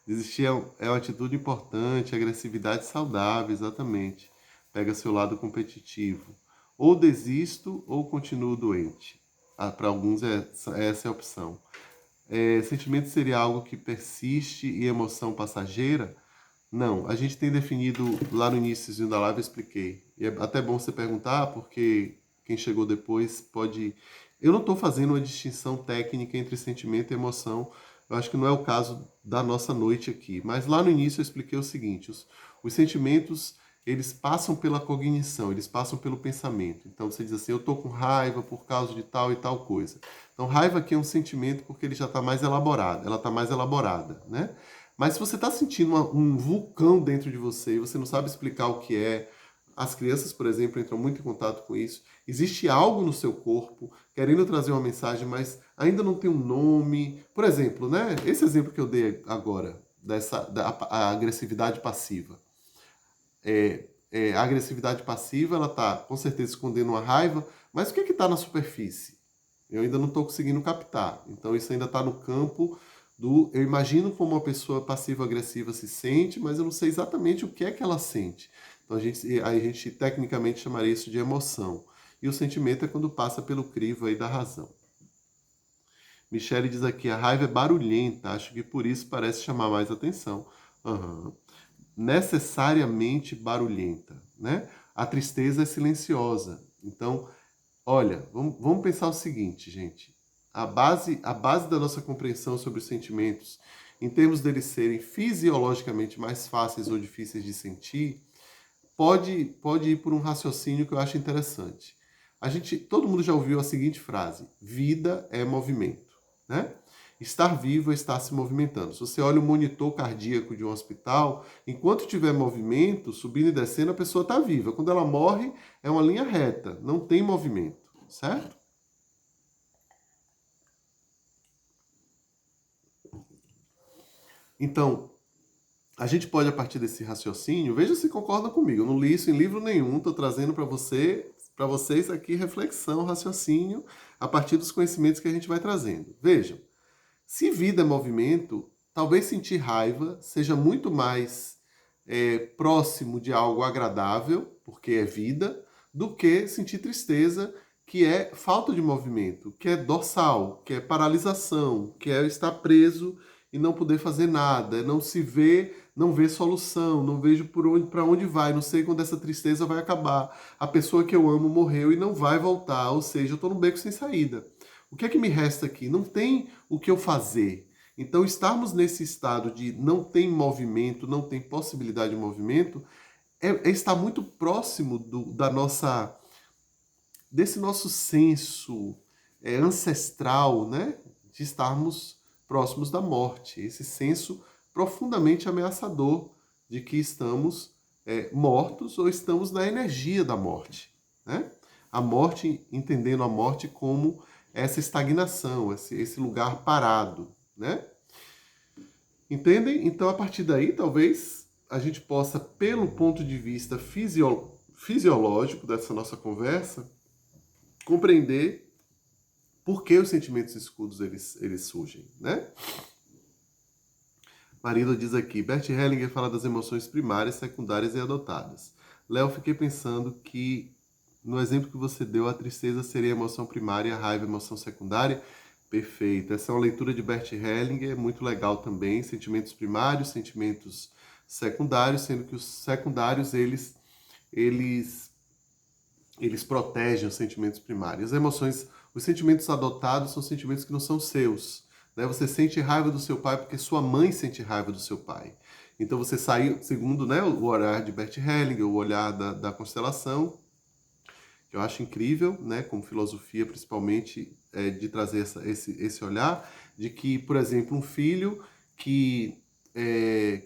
Desistir é uma atitude importante, agressividade saudável, exatamente. Pega seu lado competitivo. Ou desisto ou continuo doente. Ah, para alguns essa é a opção. Sentimento seria algo que persiste e emoção passageira? Não, a gente tem definido lá no início da live, eu expliquei. E é até bom você perguntar, porque quem chegou depois pode. Eu não estou fazendo uma distinção técnica entre sentimento e emoção. Eu acho que não é o caso da nossa noite aqui. Mas lá no início eu expliquei o seguinte: os sentimentos eles passam pela cognição, eles passam pelo pensamento. Então você diz assim: eu estou com raiva por causa de tal e tal coisa. Então raiva aqui é um sentimento porque ele já está mais elaborado, ela está mais elaborada, né? Mas se você está sentindo um vulcão dentro de você e você não sabe explicar o que é, as crianças, por exemplo, entram muito em contato com isso. Existe algo no seu corpo querendo trazer uma mensagem, mas ainda não tem um nome. Por exemplo, né? Esse exemplo que eu dei agora, a agressividade passiva. A agressividade passiva, ela está com certeza escondendo uma raiva, mas o que está na superfície? Eu ainda não estou conseguindo captar. Então isso ainda está no campo eu imagino como uma pessoa passiva-agressiva se sente, mas eu não sei exatamente o que é que ela sente. Então a gente tecnicamente chamaria isso de emoção. E o sentimento é quando passa pelo crivo aí da razão. Michele diz aqui, a raiva é barulhenta, acho que por isso parece chamar mais atenção. Uhum. Necessariamente barulhenta, né? A tristeza é silenciosa. Então, olha, vamos pensar o seguinte, gente. A base da nossa compreensão sobre os sentimentos, em termos deles serem fisiologicamente mais fáceis ou difíceis de sentir, pode ir por um raciocínio que eu acho interessante. Todo mundo já ouviu a seguinte frase: vida é movimento, né? Estar vivo é estar se movimentando. Se você olha o monitor cardíaco de um hospital, enquanto tiver movimento, subindo e descendo, a pessoa está viva. Quando ela morre, é uma linha reta, não tem movimento, certo? Então, a gente pode, a partir desse raciocínio, veja se concorda comigo. Eu não li isso em livro nenhum, estou trazendo para vocês aqui reflexão, raciocínio, a partir dos conhecimentos que a gente vai trazendo. Vejam, se vida é movimento, talvez sentir raiva seja muito mais próximo de algo agradável, porque é vida, do que sentir tristeza, que é falta de movimento, que é dorsal, que é paralisação, que é estar preso e não poder fazer nada, não se vê, não vê solução, não vejo para onde vai, não sei quando essa tristeza vai acabar. A pessoa que eu amo morreu e não vai voltar, ou seja, eu estou num beco sem saída. O que é que me resta aqui? Não tem o que eu fazer. Então, estarmos nesse estado de não tem movimento, não tem possibilidade de movimento, é estar muito próximo desse nosso senso ancestral, né? De estarmos próximos da morte. Esse senso profundamente ameaçador de que estamos mortos ou estamos na energia da morte, né? A morte, entendendo a morte como essa estagnação, esse lugar parado, né? Entendem? Então, a partir daí, talvez a gente possa, pelo ponto de vista fisiológico dessa nossa conversa, compreender por que os sentimentos escudos eles surgem, né? Marina diz aqui, Bert Hellinger fala das emoções primárias, secundárias e adotadas. Léo, fiquei pensando que no exemplo que você deu, a tristeza seria a emoção primária, a raiva a emoção secundária. Perfeito. Essa é uma leitura de Bert Hellinger, muito legal também. Sentimentos primários, sentimentos secundários, sendo que os secundários, eles protegem os sentimentos primários. Os sentimentos adotados são sentimentos que não são seus. Né? Você sente raiva do seu pai porque sua mãe sente raiva do seu pai. Então você saiu, segundo, né, o olhar de Bert Hellinger, o olhar da constelação, que eu acho incrível, né, como filosofia, principalmente, de trazer esse olhar, de que, por exemplo, um filho que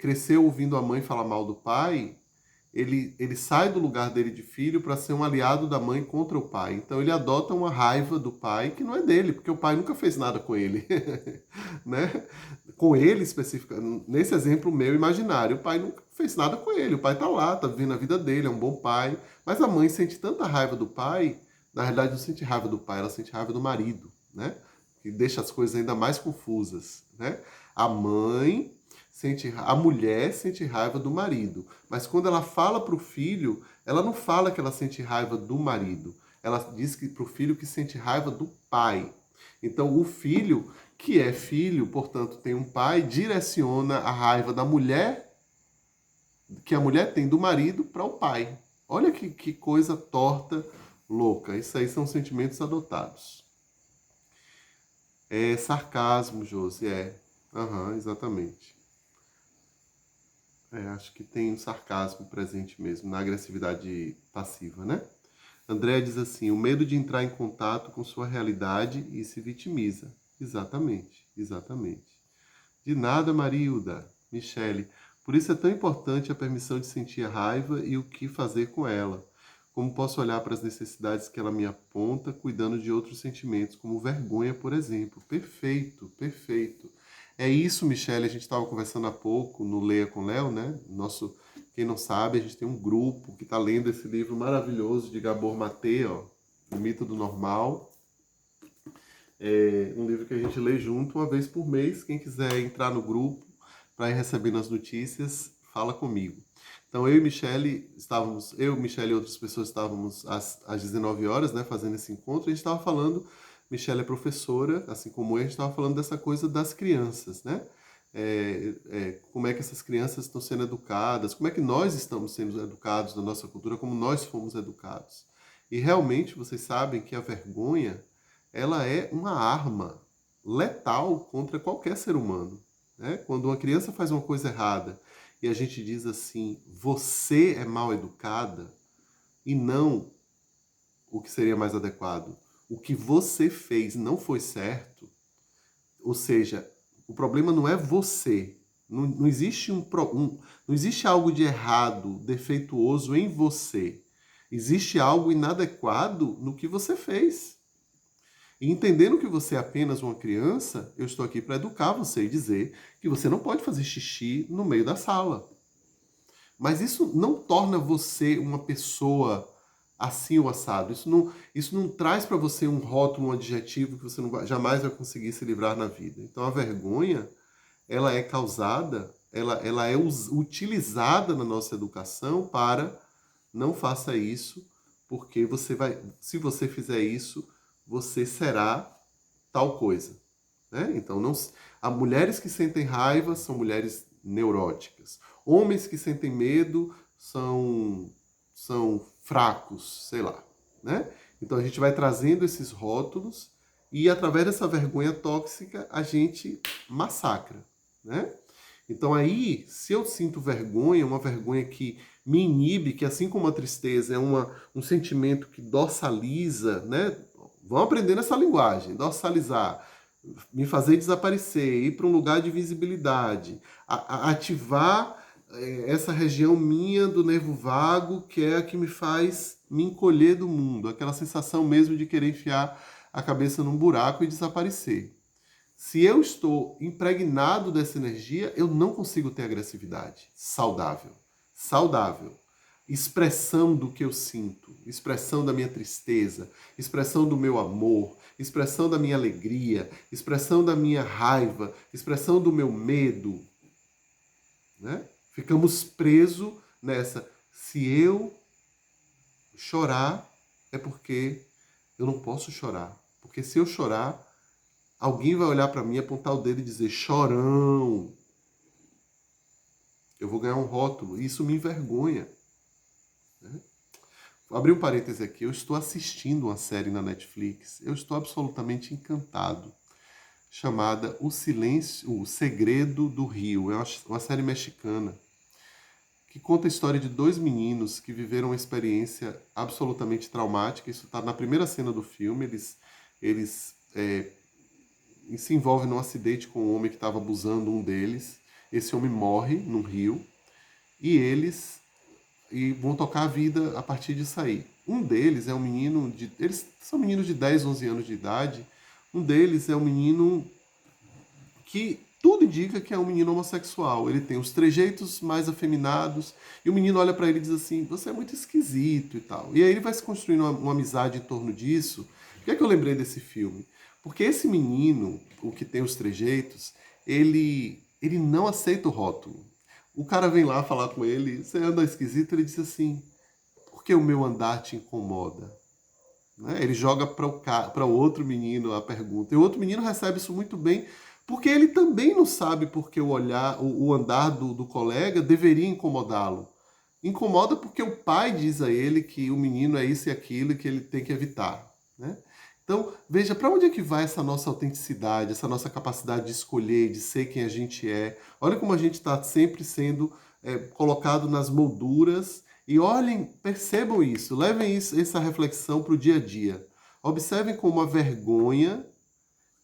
cresceu ouvindo a mãe falar mal do pai, ele sai do lugar dele de filho para ser um aliado da mãe contra o pai. Então ele adota uma raiva do pai que não é dele, porque o pai nunca fez nada com ele. Né? Com ele especificamente, nesse exemplo meu imaginário, o pai nunca fez nada com ele. O pai tá lá, tá vivendo a vida dele, é um bom pai. Mas a mãe sente tanta raiva do pai, na realidade não sente raiva do pai, ela sente raiva do marido, né? Que deixa as coisas ainda mais confusas, né? A mãe a mulher sente raiva do marido, mas quando ela fala para o filho, ela não fala que ela sente raiva do marido, ela diz que para o filho que sente raiva do pai. Então o filho, que é filho, portanto tem um pai, direciona a raiva da mulher, que a mulher tem do marido, para o pai. Olha que coisa torta, louca. Isso aí são sentimentos adotados. É sarcasmo, Josi, é. Aham, exatamente. Acho que tem um sarcasmo presente mesmo, na agressividade passiva, né? André diz assim, o medo de entrar em contato com sua realidade e se vitimiza. Exatamente, exatamente. De nada, Marilda. Michele, por isso é tão importante a permissão de sentir a raiva e o que fazer com ela. Como posso olhar para as necessidades que ela me aponta, cuidando de outros sentimentos, como vergonha, por exemplo. Perfeito, perfeito. É isso, Michele, a gente estava conversando há pouco no Leia com Léo, né? Quem não sabe, a gente tem um grupo que está lendo esse livro maravilhoso de Gabor Maté, ó, O Mito do Normal. É um livro que a gente lê junto uma vez por mês. Quem quiser entrar no grupo para ir recebendo as notícias, fala comigo. Então Michele e outras pessoas estávamos às 19 horas, né, fazendo esse encontro, e a gente estava falando, Michele é professora, assim como eu, a gente estava falando dessa coisa das crianças, né? Como é que essas crianças estão sendo educadas, como é que nós estamos sendo educados na nossa cultura, como nós fomos educados. E realmente vocês sabem que a vergonha, ela é uma arma letal contra qualquer ser humano. Né? Quando uma criança faz uma coisa errada e a gente diz assim, você é mal educada, e não o que seria mais adequado, o que você fez não foi certo, ou seja, o problema não é você, não existe não existe algo de errado, defeituoso em você, existe algo inadequado no que você fez. E entendendo que você é apenas uma criança, eu estou aqui para educar você e dizer que você não pode fazer xixi no meio da sala. Mas isso não torna você uma pessoa assim ou assado. Isso não traz para você um rótulo, um adjetivo que você jamais vai conseguir se livrar na vida. Então a vergonha, ela é causada, ela é utilizada na nossa educação para não faça isso, porque se você fizer isso, você será tal coisa. Né? Então, mulheres que sentem raiva são mulheres neuróticas. Homens que sentem medo são fracos, sei lá. Né? Então, a gente vai trazendo esses rótulos e, através dessa vergonha tóxica, a gente massacra. Né? Então, aí, se eu sinto vergonha, uma vergonha que me inibe, que assim como a tristeza é um sentimento que dorsaliza, né? Vão aprendendo essa linguagem, dorsalizar, me fazer desaparecer, ir para um lugar de visibilidade, ativar essa região minha do nervo vago, que é a que me faz me encolher do mundo, aquela sensação mesmo de querer enfiar a cabeça num buraco e desaparecer. Se eu estou impregnado dessa energia, eu não consigo ter agressividade saudável. Saudável. Expressão do que eu sinto, expressão da minha tristeza, expressão do meu amor, expressão da minha alegria, expressão da minha raiva, expressão do meu medo. Né? Ficamos presos nessa. Se eu chorar, é porque eu não posso chorar. Porque se eu chorar, alguém vai olhar para mim, apontar o dedo e dizer chorão. Eu vou ganhar um rótulo. E isso me envergonha. Né? Vou abrir um parêntese aqui. Eu estou assistindo uma série na Netflix. Eu estou absolutamente encantado. Chamada O Segredo do Rio. É uma série mexicana que conta a história de dois meninos que viveram uma experiência absolutamente traumática. Isso está na primeira cena do filme. Eles se envolvem num acidente com um homem que estava abusando um deles. Esse homem morre num rio e eles e vão tocar a vida a partir disso aí. Um deles é um menino eles são meninos de 10, 11 anos de idade. Um deles é um menino que tudo indica que é um menino homossexual. Ele tem os trejeitos mais afeminados e o menino olha para ele e diz assim: "Você é muito esquisito" e tal. E aí ele vai se construindo uma amizade em torno disso. Por que é que eu lembrei desse filme? Porque esse menino, o que tem os trejeitos, ele não aceita o rótulo. O cara vem lá falar com ele: "Você anda esquisito?" Ele diz assim: "Por que o meu andar te incomoda?" Né? Ele joga para o outro menino a pergunta. E o outro menino recebe isso muito bem, porque ele também não sabe porque o andar do colega deveria incomodá-lo. Incomoda porque o pai diz a ele que o menino é isso e aquilo e que ele tem que evitar. Né? Então, veja, para onde é que vai essa nossa autenticidade, essa nossa capacidade de escolher, de ser quem a gente é? Olha como a gente está sempre sendo colocado nas molduras. E olhem, percebam isso, levem essa reflexão para o dia a dia. Observem como a vergonha,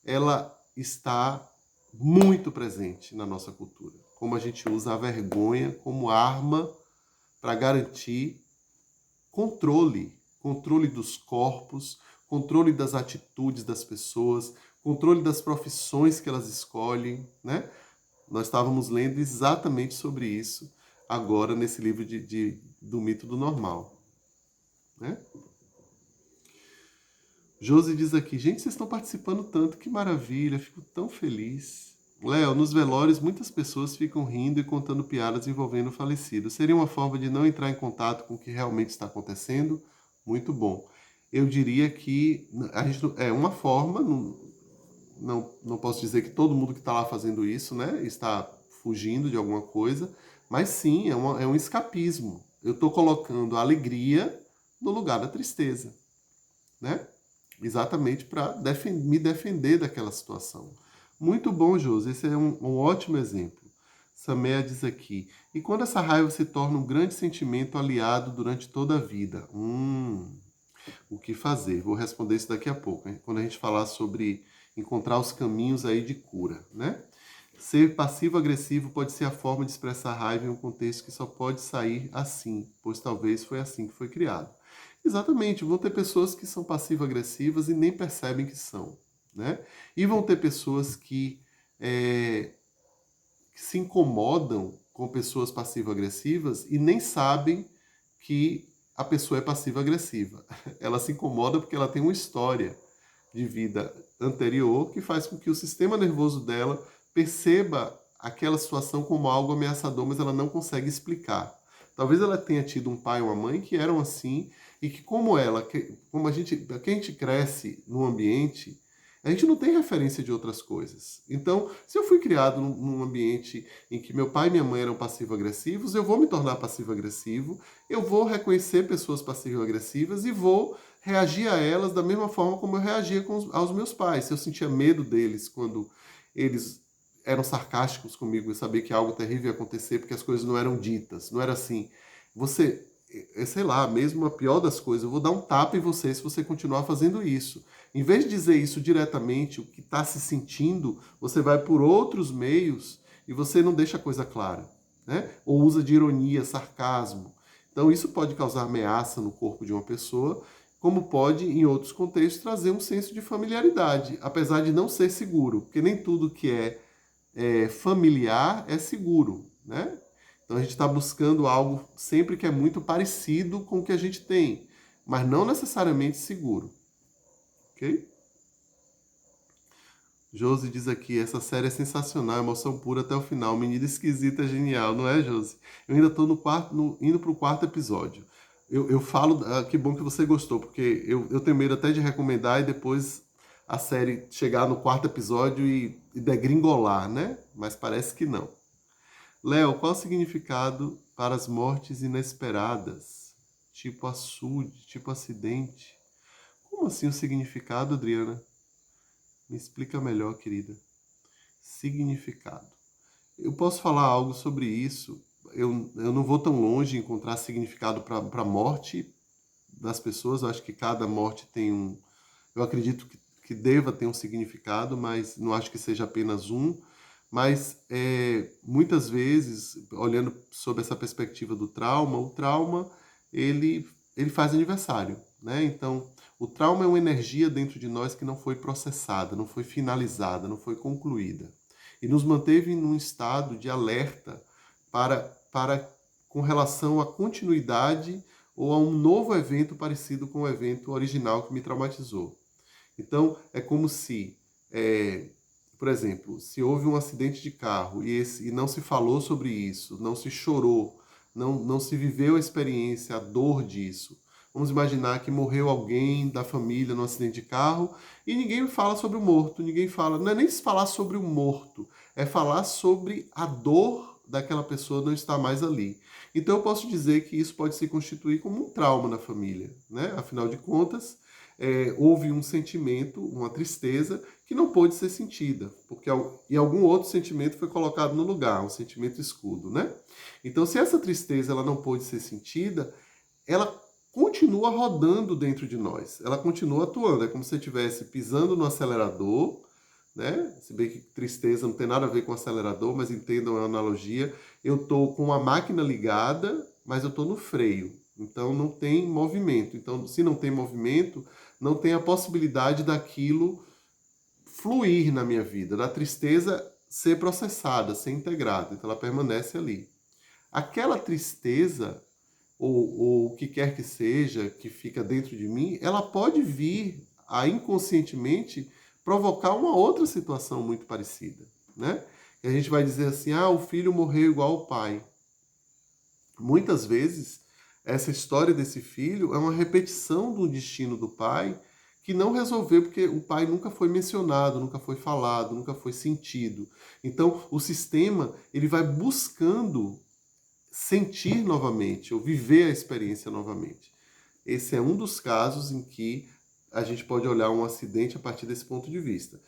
ela está muito presente na nossa cultura. Como a gente usa a vergonha como arma para garantir controle dos corpos, controle das atitudes das pessoas, controle das profissões que elas escolhem, né? Nós estávamos lendo exatamente sobre isso agora nesse livro do Mito do Normal, né? Josi diz aqui: gente, vocês estão participando tanto, que maravilha, fico tão feliz. Léo, nos velórios muitas pessoas ficam rindo e contando piadas envolvendo o falecido. Seria uma forma de não entrar em contato com o que realmente está acontecendo? Muito bom. Eu diria que é uma forma, não posso dizer que todo mundo que está lá fazendo isso, né, está fugindo de alguma coisa, mas sim, é um escapismo. Eu estou colocando a alegria no lugar da tristeza, né? Exatamente para me defender daquela situação. Muito bom, Josi. Esse é um ótimo exemplo. Samea diz aqui: e quando essa raiva se torna um grande sentimento aliado durante toda a vida? O que fazer? Vou responder isso daqui a pouco, hein? Quando a gente falar sobre encontrar os caminhos aí de cura, né? Ser passivo-agressivo pode ser a forma de expressar raiva em um contexto que só pode sair assim, pois talvez foi assim que foi criado. Exatamente, vão ter pessoas que são passivo-agressivas e nem percebem que são, né? E vão ter pessoas que se incomodam com pessoas passivo-agressivas e nem sabem que a pessoa é passiva-agressiva. Ela se incomoda porque ela tem uma história de vida anterior que faz com que o sistema nervoso dela perceba aquela situação como algo ameaçador, mas ela não consegue explicar. Talvez ela tenha tido um pai ou uma mãe que eram assim e que como a gente cresce num ambiente, a gente não tem referência de outras coisas. Então, se eu fui criado num ambiente em que meu pai e minha mãe eram passivo-agressivos, eu vou me tornar passivo-agressivo, eu vou reconhecer pessoas passivo-agressivas e vou reagir a elas da mesma forma como eu reagia aos meus pais. Se eu sentia medo deles quando eles eram sarcásticos comigo, eu sabia que algo terrível ia acontecer porque as coisas não eram ditas. Não era assim, sei lá, mesmo a pior das coisas, eu vou dar um tapa em você se você continuar fazendo isso. Em vez de dizer isso diretamente, o que está se sentindo, você vai por outros meios e você não deixa a coisa clara, né? Ou usa de ironia, sarcasmo. Então isso pode causar ameaça no corpo de uma pessoa, como pode, em outros contextos, trazer um senso de familiaridade, apesar de não ser seguro, porque nem tudo que é familiar é seguro, né? Então a gente está buscando algo sempre que é muito parecido com o que a gente tem, mas não necessariamente seguro. Ok? Josi diz aqui: essa série é sensacional, emoção pura até o final. Menina esquisita, genial, não é, Josi? Eu ainda estou indo para o quarto episódio. Eu falo, que bom que você gostou, porque eu tenho medo até de recomendar e depois a série chegar no quarto episódio e degringolar, né? Mas parece que não. Léo, qual o significado para as mortes inesperadas? Tipo açude, tipo acidente. Como assim o significado, Adriana? Me explica melhor, querida. Significado. Eu posso falar algo sobre isso. Eu não vou tão longe em encontrar significado para a morte das pessoas. Eu acho que cada morte tem um. Eu acredito que deva ter um significado, mas não acho que seja apenas um. Mas muitas vezes, olhando sob essa perspectiva do trauma, o trauma ele faz aniversário, né? Então, o trauma é uma energia dentro de nós que não foi processada, não foi finalizada, não foi concluída. E nos manteve num estado de alerta para com relação à continuidade ou a um novo evento parecido com o evento original que me traumatizou. Então, é como se, por exemplo, se houve um acidente de carro e não se falou sobre isso, não se chorou, não se viveu a experiência, a dor disso. Vamos imaginar que morreu alguém da família no acidente de carro e ninguém fala sobre o morto, ninguém fala, não é nem se falar sobre o morto, é falar sobre a dor daquela pessoa não estar mais ali. Então eu posso dizer que isso pode se constituir como um trauma na família, né? Afinal de contas, houve um sentimento, uma tristeza, que não pôde ser sentida, porque e algum outro sentimento foi colocado no lugar, um sentimento escudo, né? Então, se essa tristeza ela não pôde ser sentida, ela continua rodando dentro de nós, ela continua atuando, é como se você estivesse pisando no acelerador, né? Se bem que tristeza não tem nada a ver com acelerador, mas entendam a analogia. Eu estou com a máquina ligada, mas eu estou no freio. Então não tem movimento. Então, se não tem movimento, não tem a possibilidade daquilo fluir na minha vida, da tristeza ser processada, ser integrada. Então ela permanece ali. Aquela tristeza, ou o que quer que seja, que fica dentro de mim, ela pode vir a inconscientemente provocar uma outra situação muito parecida, né? E a gente vai dizer assim, o filho morreu igual o pai. Muitas vezes, essa história desse filho é uma repetição do destino do pai que não resolveu porque o pai nunca foi mencionado, nunca foi falado, nunca foi sentido. Então, o sistema, ele vai buscando sentir novamente, ou viver a experiência novamente. Esse é um dos casos em que a gente pode olhar um acidente a partir desse ponto de vista.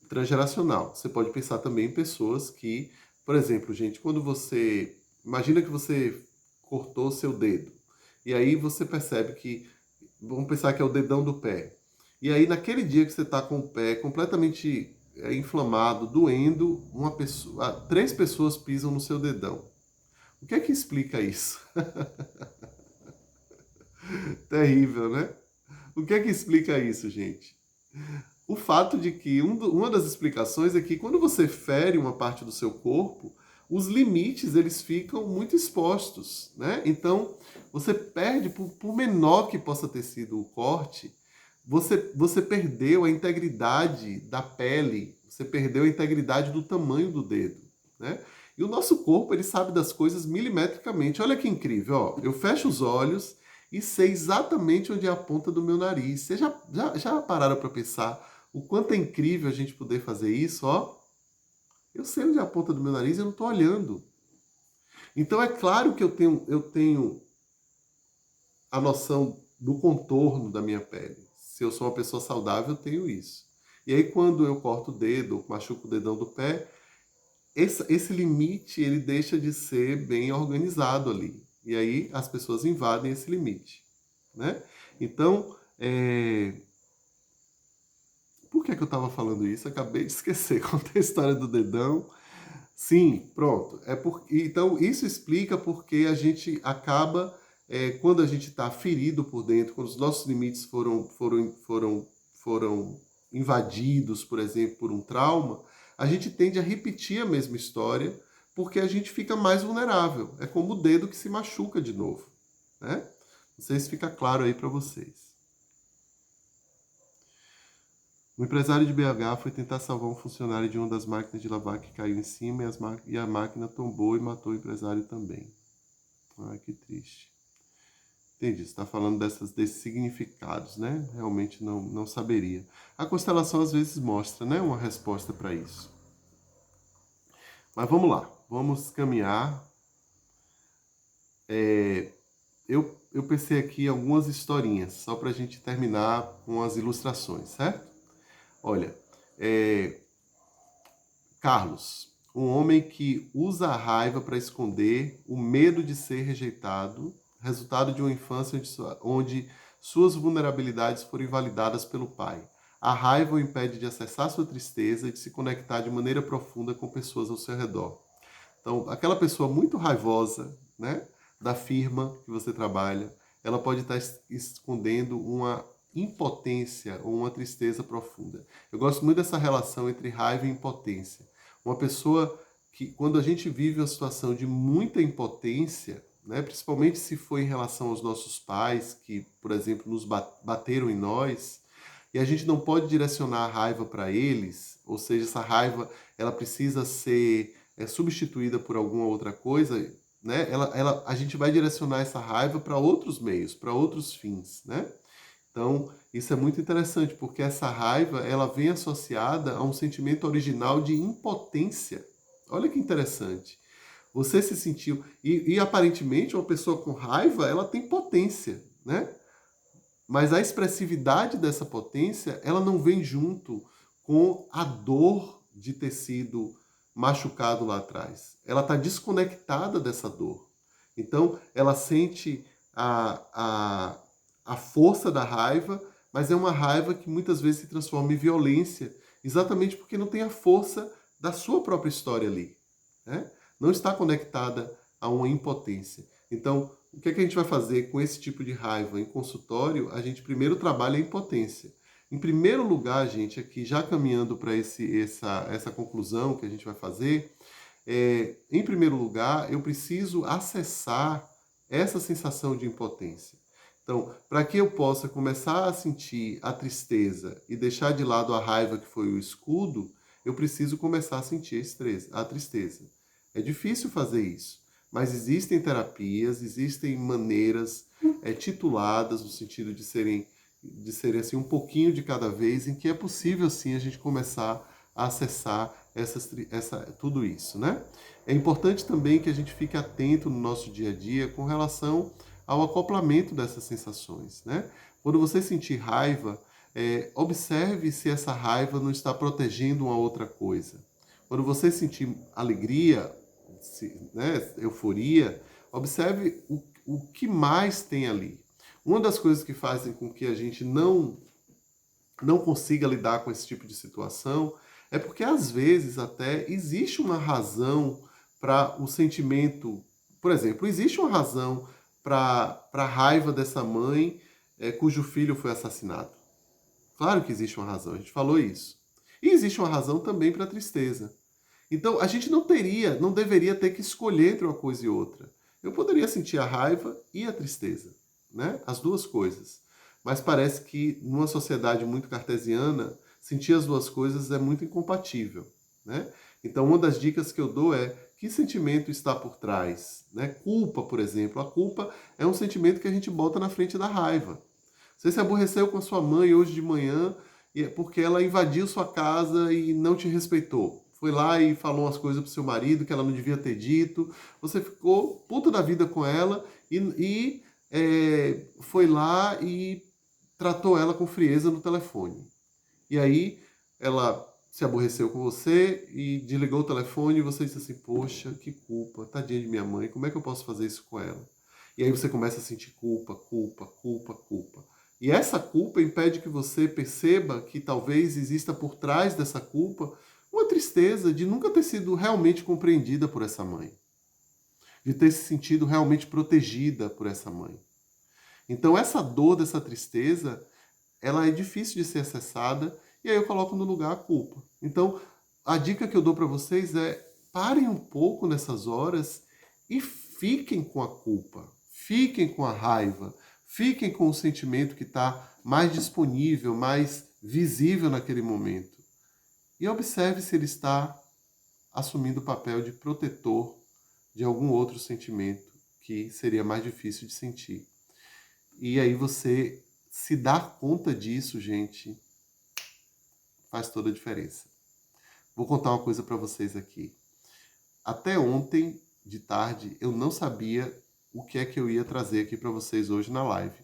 Transgeracional. Você pode pensar também em pessoas que, por exemplo, gente, quando você... Imagina que você cortou seu dedo. E aí você percebe que... Vamos pensar que é o dedão do pé. E aí, naquele dia que você está com o pé completamente inflamado, doendo, 3 pessoas pisam no seu dedão. O que é que explica isso? Terrível, né? O que é que explica isso, gente? O fato de que uma das explicações é que quando você fere uma parte do seu corpo, os limites eles ficam muito expostos, né? Então, você perde, por menor que possa ter sido o corte, você perdeu a integridade da pele, você perdeu a integridade do tamanho do dedo, né? E o nosso corpo, ele sabe das coisas milimetricamente. Olha que incrível, ó. Eu fecho os olhos e sei exatamente onde é a ponta do meu nariz. Vocês já pararam para pensar o quanto é incrível a gente poder fazer isso, ó? Eu sei onde é a ponta do meu nariz e eu não estou olhando. Então é claro que eu tenho a noção do contorno da minha pele. Se eu sou uma pessoa saudável, eu tenho isso. E aí quando eu corto o dedo, machuco o dedão do pé, esse limite ele deixa de ser bem organizado ali. E aí as pessoas invadem esse limite, né? Então, por que eu estava falando isso? Acabei de esquecer. Contei a história do dedão. Sim, pronto. Então, isso explica porque a gente acaba, quando a gente está ferido por dentro, quando os nossos limites foram invadidos, por exemplo, por um trauma, a gente tende a repetir a mesma história porque a gente fica mais vulnerável. É como o dedo que se machuca de novo, né? Não sei se fica claro aí para vocês. Um empresário de BH foi tentar salvar um funcionário de uma das máquinas de lavar que caiu em cima e a máquina tombou e matou o empresário também. Ai, que triste. Entendi, você está falando desses significados, né? Realmente não saberia. A constelação às vezes mostra, né, uma resposta para isso. Mas vamos lá, vamos caminhar. Eu pensei aqui algumas historinhas, só para a gente terminar com as ilustrações, certo? Olha, Carlos, um homem que usa a raiva para esconder o medo de ser rejeitado, resultado de uma infância onde suas vulnerabilidades foram invalidadas pelo pai. A raiva o impede de acessar sua tristeza e de se conectar de maneira profunda com pessoas ao seu redor. Então, aquela pessoa muito raivosa, né, da firma que você trabalha, ela pode estar escondendo uma impotência ou uma tristeza profunda. Eu gosto muito dessa relação entre raiva e impotência. Uma pessoa que, quando a gente vive uma situação de muita impotência, né, principalmente se for em relação aos nossos pais, que, por exemplo, nos bateram em nós, e a gente não pode direcionar a raiva para eles, ou seja, essa raiva ela precisa ser substituída por alguma outra coisa, né? A gente vai direcionar essa raiva para outros meios, para outros fins, né? Então, isso é muito interessante, porque essa raiva ela vem associada a um sentimento original de impotência. Olha que interessante. Você se sentiu... E aparentemente, uma pessoa com raiva, ela tem potência, né? Mas a expressividade dessa potência, ela não vem junto com a dor de ter sido machucado lá atrás. Ela está desconectada dessa dor. Então, ela sente a força da raiva, mas é uma raiva que muitas vezes se transforma em violência, exatamente porque não tem a força da sua própria história ali, né? Não está conectada a uma impotência. Então, o que é que a gente vai fazer com esse tipo de raiva em consultório? A gente primeiro trabalha a impotência. Em primeiro lugar, gente, aqui já caminhando para essa conclusão que a gente vai fazer, em primeiro lugar, eu preciso acessar essa sensação de impotência. Então, para que eu possa começar a sentir a tristeza e deixar de lado a raiva que foi o escudo, eu preciso começar a sentir a tristeza. É difícil fazer isso, mas existem terapias, existem maneiras tituladas, no sentido de serem assim, um pouquinho de cada vez, em que é possível sim a gente começar a acessar tudo isso, né? É importante também que a gente fique atento no nosso dia a dia com relação ao acoplamento dessas sensações, né? Quando você sentir raiva, observe se essa raiva não está protegendo uma outra coisa. Quando você sentir alegria, né, euforia, observe o que mais tem ali. Uma das coisas que fazem com que a gente não consiga lidar com esse tipo de situação é porque às vezes até existe uma razão para o sentimento. Por exemplo, existe uma razão para a raiva dessa mãe cujo filho foi assassinado. Claro que existe uma razão, a gente falou isso. E existe uma razão também para a tristeza. Então, a gente não deveria ter que escolher entre uma coisa e outra. Eu poderia sentir a raiva e a tristeza, né? As duas coisas. Mas parece que numa sociedade muito cartesiana, sentir as duas coisas é muito incompatível, né? Então, uma das dicas que eu dou é que sentimento está por trás, né? Culpa, por exemplo. A culpa é um sentimento que a gente bota na frente da raiva. Você se aborreceu com a sua mãe hoje de manhã porque ela invadiu sua casa e não te respeitou. Foi lá e falou umas coisas pro seu marido que ela não devia ter dito. Você ficou puto da vida com ela e foi lá e tratou ela com frieza no telefone. E aí ela se aborreceu com você e desligou o telefone e você disse assim, poxa, que culpa, tadinha de minha mãe, como é que eu posso fazer isso com ela? E aí você começa a sentir culpa, culpa, culpa, culpa. E essa culpa impede que você perceba que talvez exista por trás dessa culpa uma tristeza de nunca ter sido realmente compreendida por essa mãe, de ter se sentido realmente protegida por essa mãe. Então essa dor dessa tristeza, ela é difícil de ser acessada e aí eu coloco no lugar a culpa. Então a dica que eu dou para vocês é parem um pouco nessas horas e fiquem com a culpa, fiquem com a raiva, fiquem com o sentimento que está mais disponível, mais visível naquele momento. E observe se ele está assumindo o papel de protetor de algum outro sentimento que seria mais difícil de sentir. E aí você se dar conta disso, gente, faz toda a diferença. Vou contar uma coisa para vocês aqui. Até ontem de tarde eu não sabia o que é que eu ia trazer aqui para vocês hoje na live.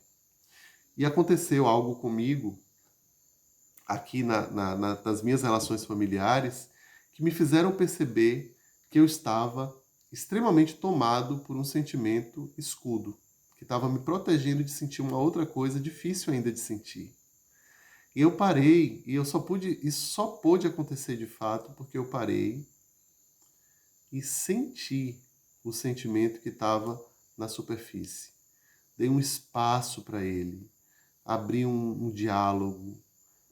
E aconteceu algo comigo aqui nas minhas relações familiares que me fizeram perceber que eu estava extremamente tomado por um sentimento escudo, que estava me protegendo de sentir uma outra coisa difícil ainda de sentir. E eu parei, e isso só pôde acontecer de fato porque eu parei e senti o sentimento que estava na superfície. Dei um espaço para ele, abri um diálogo,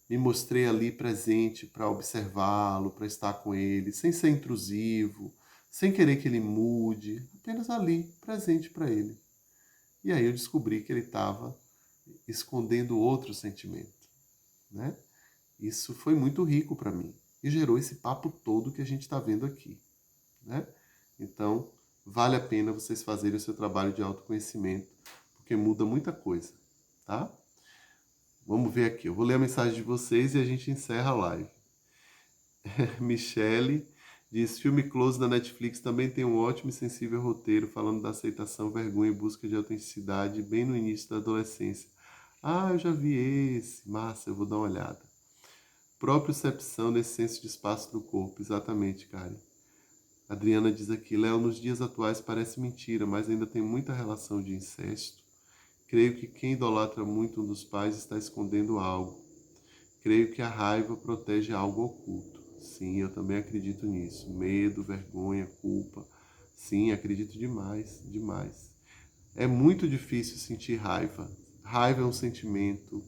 me mostrei ali presente para observá-lo, para estar com ele, sem ser intrusivo, sem querer que ele mude, apenas ali, presente para ele. E aí eu descobri que ele estava escondendo outro sentimento, né? Isso foi muito rico para mim e gerou esse papo todo que a gente está vendo aqui, né? Então, vale a pena vocês fazerem o seu trabalho de autoconhecimento, porque muda muita coisa, tá? Vamos ver aqui. Eu vou ler a mensagem de vocês e a gente encerra a live. Michele diz: filme Close da Netflix também tem um ótimo e sensível roteiro falando da aceitação, vergonha e busca de autenticidade bem no início da adolescência. Ah, eu já vi esse. Massa, eu vou dar uma olhada. Propriocepção nesse senso de espaço do corpo. Exatamente, Karen. Adriana diz aqui: Léo, nos dias atuais parece mentira, mas ainda tem muita relação de incesto. Creio que quem idolatra muito um dos pais está escondendo algo. Creio que a raiva protege algo oculto. Sim, eu também acredito nisso. Medo, vergonha, culpa. Sim, acredito demais, demais. É muito difícil sentir raiva. Raiva é um sentimento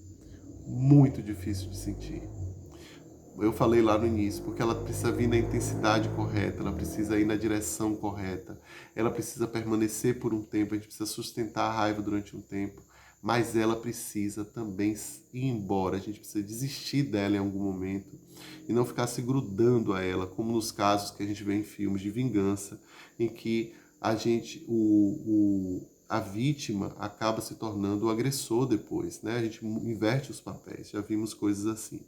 muito difícil de sentir. Eu falei lá no início, porque ela precisa vir na intensidade correta, ela precisa ir na direção correta, ela precisa permanecer por um tempo, a gente precisa sustentar a raiva durante um tempo, mas ela precisa também ir embora, a gente precisa desistir dela em algum momento e não ficar se grudando a ela, como nos casos que a gente vê em filmes de vingança, em que a vítima acaba se tornando o agressor depois, né? A gente inverte os papéis, já vimos coisas assim.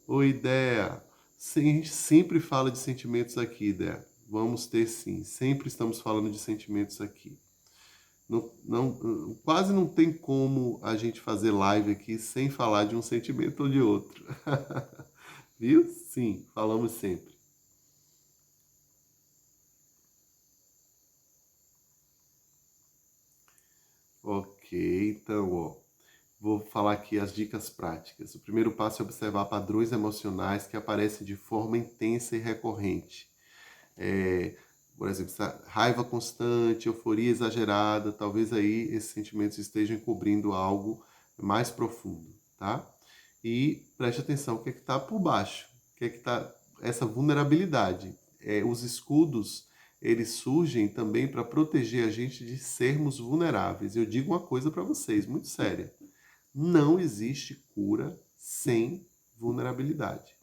Oi, Ideia. Sim, a gente sempre fala de sentimentos aqui, Ideia. Vamos ter sim. Sempre estamos falando de sentimentos aqui. Quase não tem como a gente fazer live aqui sem falar de um sentimento ou de outro. Viu? Sim, falamos sempre. Ok, então, ó. Vou falar aqui as dicas práticas. O primeiro passo é observar padrões emocionais que aparecem de forma intensa e recorrente. Por exemplo, raiva constante, euforia exagerada, talvez aí esses sentimentos estejam encobrindo algo mais profundo, tá? E preste atenção, o que é que está por baixo? O que é que está essa vulnerabilidade? Os escudos, eles surgem também para proteger a gente de sermos vulneráveis. Eu digo uma coisa para vocês, muito séria. Não existe cura sem vulnerabilidade.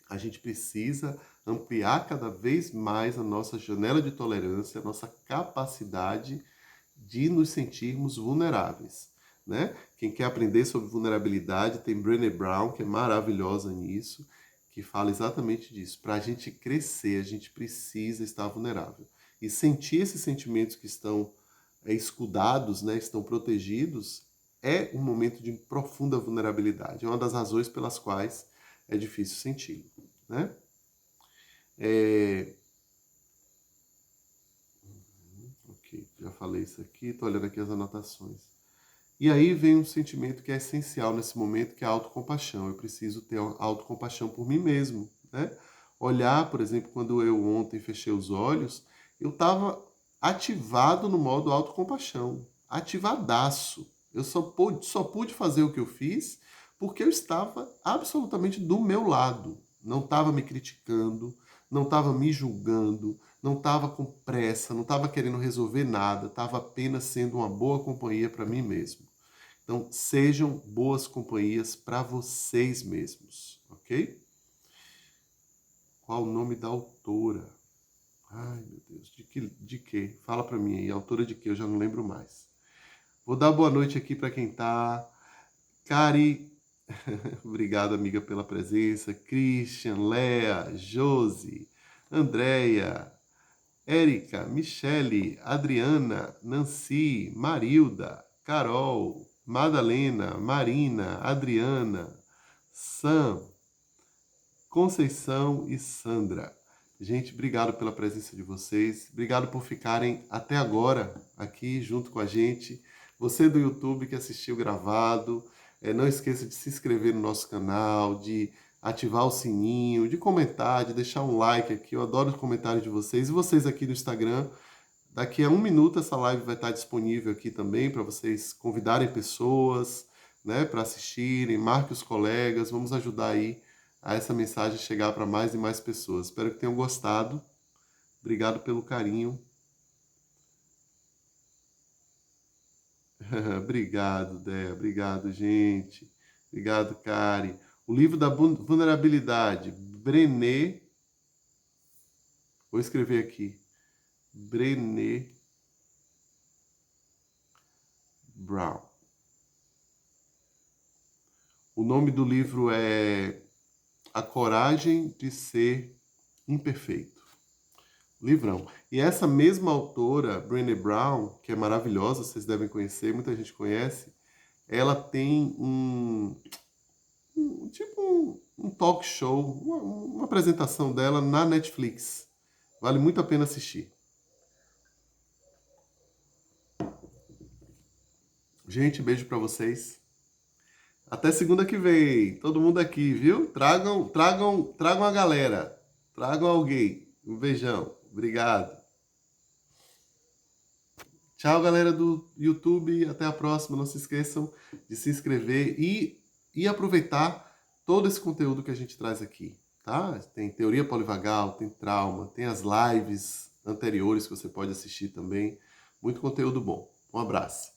A gente precisa ampliar cada vez mais a nossa janela de tolerância, a nossa capacidade de nos sentirmos vulneráveis, né? Quem quer aprender sobre vulnerabilidade tem Brené Brown, que é maravilhosa nisso, que fala exatamente disso. Para a gente crescer, a gente precisa estar vulnerável. E sentir esses sentimentos que estão escudados, né, estão protegidos, é um momento de profunda vulnerabilidade. É uma das razões pelas quais é difícil senti-lo, né? Ok, já falei isso aqui, estou olhando aqui as anotações. E aí vem um sentimento que é essencial nesse momento, que é a autocompaixão. Eu preciso ter autocompaixão por mim mesmo, né? Olhar, por exemplo, quando eu ontem fechei os olhos, eu estava ativado no modo autocompaixão, ativadaço. Eu só pude fazer o que eu fiz porque eu estava absolutamente do meu lado. Não estava me criticando, não estava me julgando, não estava com pressa, não estava querendo resolver nada, estava apenas sendo uma boa companhia para mim mesmo. Então, sejam boas companhias para vocês mesmos, ok? Qual o nome da autora? Ai, meu Deus, de que? Fala para mim aí, autora de que? Eu já não lembro mais. Vou dar boa noite aqui para quem tá. Cari, obrigado, amiga, pela presença. Christian, Lea, Josi, Andréia, Érica, Michele, Adriana, Nancy, Marilda, Carol, Madalena, Marina, Adriana, Sam, Conceição e Sandra. Gente, obrigado pela presença de vocês. Obrigado por ficarem até agora aqui junto com a gente. Você do YouTube que assistiu gravado, Não esqueça de se inscrever no nosso canal, de ativar o sininho, de comentar, de deixar um like aqui. Eu adoro os comentários de vocês. E vocês aqui no Instagram, daqui a 1 minuto essa live vai estar disponível aqui também para vocês convidarem pessoas, né, para assistirem, marque os colegas, vamos ajudar aí a essa mensagem chegar para mais e mais pessoas. Espero que tenham gostado. Obrigado pelo carinho. Obrigado, Dé. Obrigado, gente. Obrigado, Kari. O livro da vulnerabilidade, Brené. Vou escrever aqui. Brené Brown. O nome do livro é A Coragem de Ser Imperfeito. Livrão. E essa mesma autora, Brené Brown, que é maravilhosa, vocês devem conhecer, muita gente conhece, ela tem um talk show, uma apresentação dela na Netflix. Vale muito a pena assistir. Gente, beijo pra vocês. Até segunda que vem. Todo mundo aqui, viu? Tragam a galera. Tragam alguém. Um beijão. Obrigado. Tchau, galera do YouTube. Até a próxima. Não se esqueçam de se inscrever e aproveitar todo esse conteúdo que a gente traz aqui, tá? Tem teoria polivagal, tem trauma, tem as lives anteriores que você pode assistir também. Muito conteúdo bom. Um abraço.